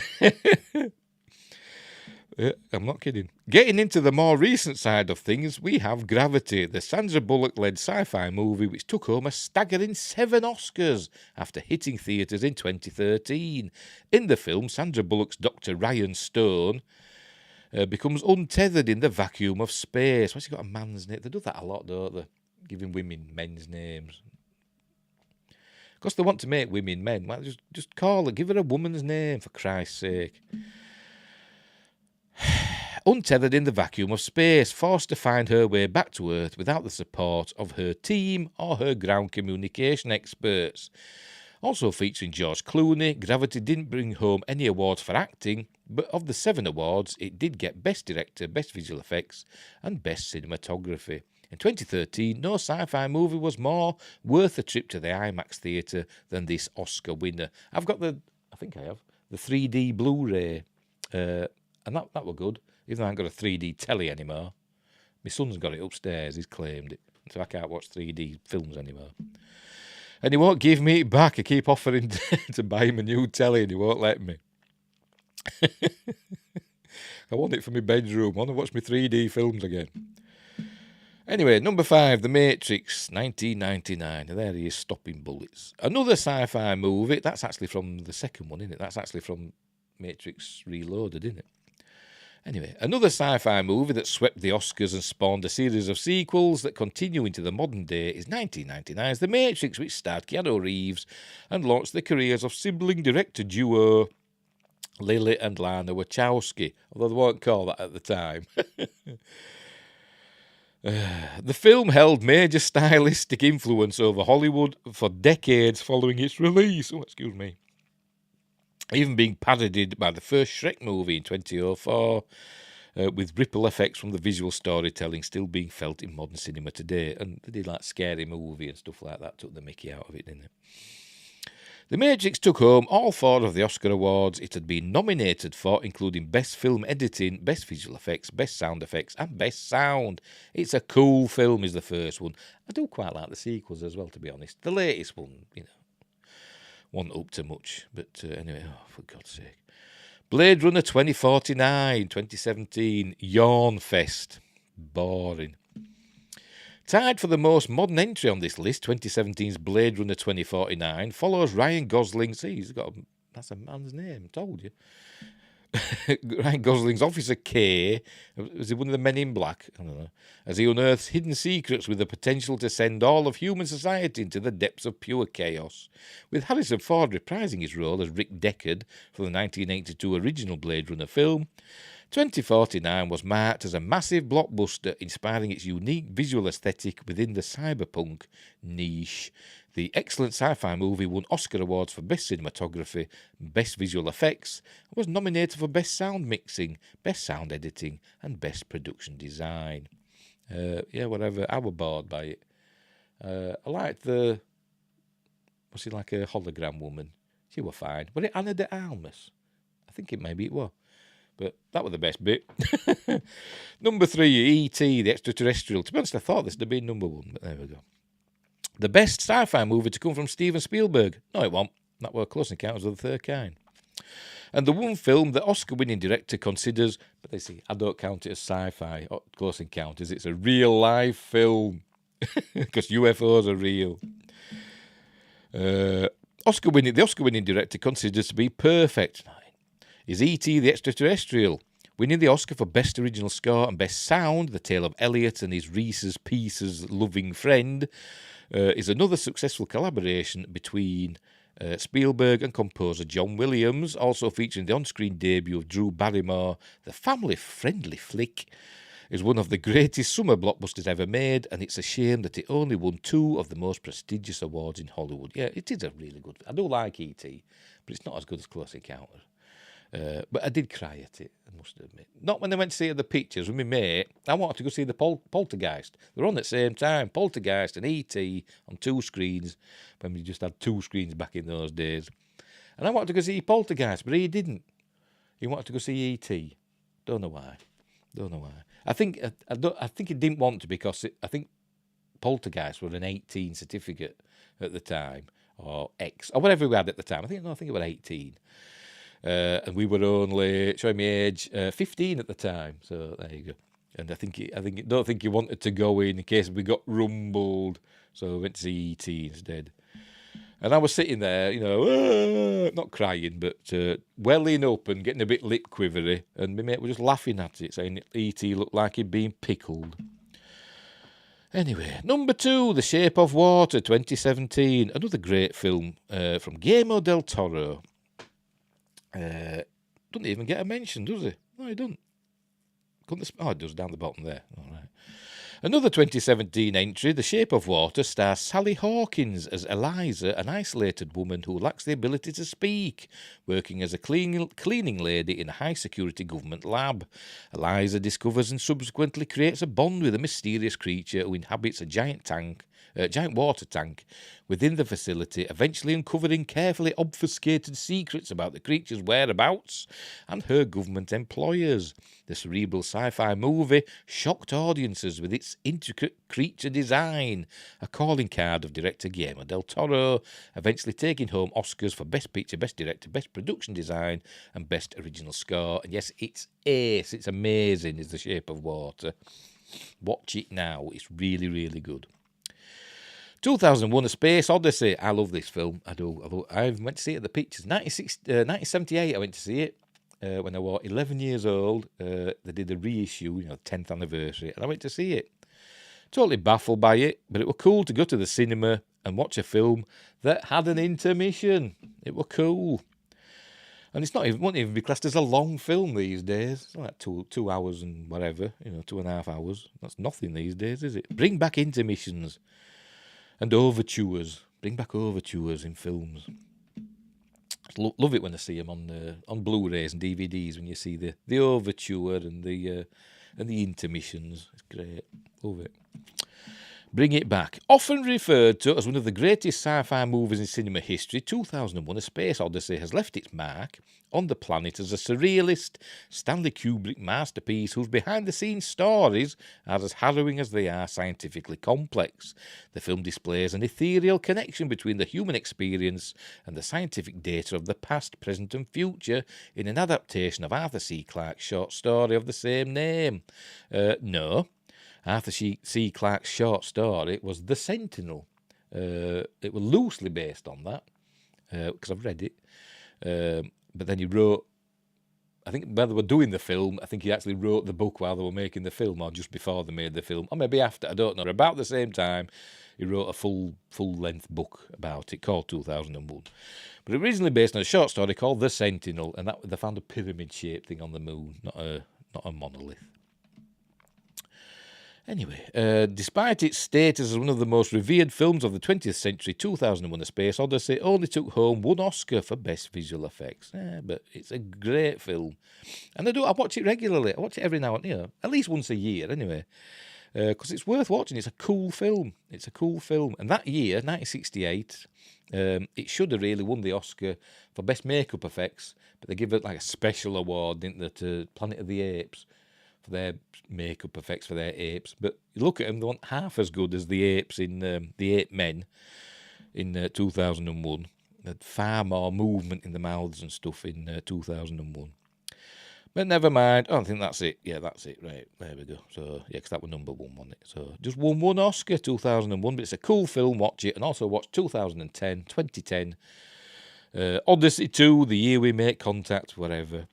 I'm not kidding. Getting into the more recent side of things, we have Gravity, the Sandra Bullock-led sci-fi movie which took home a staggering 7 Oscars after hitting theatres in 2013. In the film, Sandra Bullock's Dr. Ryan Stone becomes untethered in the vacuum of space. Why's he got a man's name? They do that a lot, don't they? Giving women men's names. Of course, they want to make women men. Well, just call her, give her a woman's name, for Christ's sake. Untethered in the vacuum of space, forced to find her way back to Earth without the support of her team or her ground communication experts. Also featuring George Clooney, Gravity didn't bring home any awards for acting, but of the 7 awards, it did get Best Director, Best Visual Effects, and Best Cinematography. In 2013, no sci-fi movie was more worth a trip to the IMAX theatre than this Oscar winner. I think I have, the 3D Blu-ray, and that were good, even though I haven't got a 3D telly anymore. My son's got it upstairs, he's claimed it, so I can't watch 3D films anymore. And he won't give me it back. I keep offering to buy him a new telly and he won't let me. I want it for my bedroom. I want to watch my 3D films again. Anyway, number 5, The Matrix, 1999. And there he is, stopping bullets. Another sci-fi movie. That's actually from the second one, isn't it? That's actually from Matrix Reloaded, isn't it? Anyway, another sci-fi movie that swept the Oscars and spawned a series of sequels that continue into the modern day is 1999's The Matrix, which starred Keanu Reeves and launched the careers of sibling director duo Lily and Lana Wachowski, although they weren't called that at the time. The film held major stylistic influence over Hollywood for decades following its release. Oh, excuse me. Even being parodied by the first Shrek movie in 2004, with ripple effects from the visual storytelling still being felt in modern cinema today. And they did like Scary Movie and stuff like that, took the mickey out of it, didn't they? The Matrix took home all 4 of the Oscar awards it had been nominated for, including Best Film Editing, Best Visual Effects, Best Sound Effects, and Best Sound. It's a cool film, is the first one. I do quite like the sequels as well, to be honest. The latest one, wasn't up to much. But anyway, for God's sake. Blade Runner 2049, 2017, Yawn Fest. Boring. Tied for the most modern entry on this list, 2017's Blade Runner 2049 follows Ryan Gosling. See, that's a man's name, told you. Ryan Gosling's Officer K, was he one of the men in black? I don't know. As he unearths hidden secrets with the potential to send all of human society into the depths of pure chaos. With Harrison Ford reprising his role as Rick Deckard for the 1982 original Blade Runner film, 2049 was marked as a massive blockbuster, inspiring its unique visual aesthetic within the cyberpunk niche. The excellent sci-fi movie won Oscar awards for Best Cinematography, Best Visual Effects, and was nominated for Best Sound Mixing, Best Sound Editing, and Best Production Design. Whatever. I was bored by it. I liked was she like a hologram woman? She was fine. Was it Anna de Armas? I think maybe it was. But that was the best bit. Number 3, E.T., the Extraterrestrial. To be honest, I thought this would have been number 1, but there we go. The best sci-fi movie to come from Steven Spielberg. No, it won't. That were Close Encounters of the Third Kind. And the one film the Oscar-winning director considers, but they see, I don't count it as sci-fi, Close Encounters. It's a real-life film. Because UFOs are real. The Oscar-winning director considers to be perfect is E.T. the Extraterrestrial, winning the Oscar for Best Original Score and Best Sound. The tale of Elliot and his Reese's Pieces loving friend is another successful collaboration between Spielberg and composer John Williams, also featuring the on-screen debut of Drew Barrymore. The family-friendly flick is one of the greatest summer blockbusters ever made, and it's a shame that it only won 2 of the most prestigious awards in Hollywood. Yeah, it is a really good... I do like E.T., but it's not as good as Close Encounters. But I did cry at it, I must admit. Not when I went to see the pictures with my mate. I wanted to go see the Poltergeist. They were on at the same time, Poltergeist and E.T. on 2 screens, when we just had 2 screens back in those days. And I wanted to go see Poltergeist, but he didn't. He wanted to go see E.T. Don't know why. I think he didn't want to because I think Poltergeist were an 18 certificate at the time, or X, or whatever we had at the time. I think it was 18. And we were only, showing me age, 15 at the time. So there you go. And I don't think he wanted to go in case we got rumbled. So we went to see E.T. instead. And I was sitting there, not crying, but welling up and getting a bit lip quivery. And my mate was just laughing at it, saying E.T. looked like he'd been pickled. Anyway, number 2, The Shape of Water, 2017. Another great film from Guillermo del Toro. Doesn't even get a mention, does he? No, he doesn't. It does down the bottom there. All right. Another 2017 entry, The Shape of Water, stars Sally Hawkins as Eliza, an isolated woman who lacks the ability to speak, working as a cleaning lady in a high-security government lab. Eliza discovers and subsequently creates a bond with a mysterious creature who inhabits a giant water tank within the facility, eventually uncovering carefully obfuscated secrets about the creature's whereabouts and her government employers. The cerebral sci-fi movie shocked audiences with its intricate creature design, a calling card of director Guillermo del Toro, eventually taking home Oscars for Best Picture, Best Director, Best Production Design and Best Original Score. And yes, it's ace, it's amazing, is The Shape of Water. Watch it now, it's really, really good. 2001: A Space Odyssey. I love this film. I do. I went to see it at the pictures. 1978, I went to see it when I was 11 years old. They did a reissue, 10th anniversary, and I went to see it. Totally baffled by it, but it was cool to go to the cinema and watch a film that had an intermission. It was cool. And it won't even be classed as a long film these days. It's like 2 hours and whatever, 2.5 hours. That's nothing these days, is it? Bring back intermissions. And overtures. Bring back overtures in films. Love it when I see them on Blu-rays and DVDs, when you see the overture and the intermissions. It's great. Love it. Bring It Back. Often referred to as one of the greatest sci-fi movies in cinema history, 2001 A Space Odyssey has left its mark on the planet as a surrealist Stanley Kubrick masterpiece whose behind-the-scenes stories are as harrowing as they are scientifically complex. The film displays an ethereal connection between the human experience and the scientific data of the past, present and future in an adaptation of Arthur C. Clarke's short story of the same name. No. Arthur C. Clarke's short story was The Sentinel. It was loosely based on that, because I've read it. But then he wrote, I think when they were doing the film, I think he actually wrote the book while they were making the film, or just before they made the film, or maybe after, I don't know. About the same time, he wrote a full-length book about it called 2001. But originally based on a short story called The Sentinel, and that they found a pyramid-shaped thing on the moon, not a monolith. Anyway, despite its status as one of the most revered films of the 20th century, 2001 A Space Odyssey only took home one Oscar for Best Visual Effects. But it's a great film. And I watch it regularly. I watch it every now and then, at least once a year anyway. Because it's worth watching. It's a cool film. And that year, 1968, it should have really won the Oscar for Best Makeup Effects, but they give it like a special award, didn't they, to Planet of the Apes, for their makeup effects for their apes. But you look at them, they weren't half as good as the apes in The Ape Men in 2001. They had far more movement in the mouths and stuff in 2001. But never mind. Oh, I think that's it. Yeah, that's it. Right, there we go. So, yeah, because that was number one, wasn't it? So, just won one Oscar, 2001. But it's a cool film, watch it. And also watch 2010, Odyssey 2, The Year We Make Contact, whatever.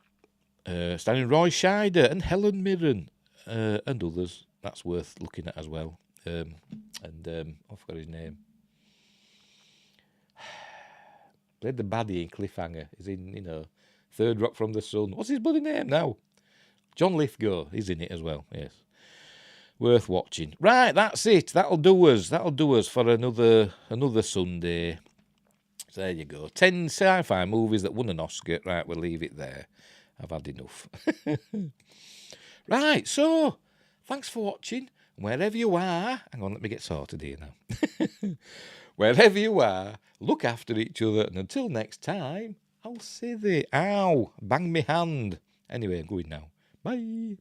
Starring Roy Scheider and Helen Mirren and others. That's worth looking at as well. I forgot his name. Played the baddie in Cliffhanger. He's in, Third Rock from the Sun. What's his bloody name now? John Lithgow. He's in it as well, yes. Worth watching. Right, that's it. That'll do us for another Sunday. So there you go. 10 sci-fi movies that won an Oscar. Right, we'll leave it there. I've had enough. Right, so, thanks for watching. Wherever you are, hang on, let me get sorted here now. Wherever you are, look after each other, and until next time, I'll say ow, bang me hand. Anyway, I'm going now. Bye.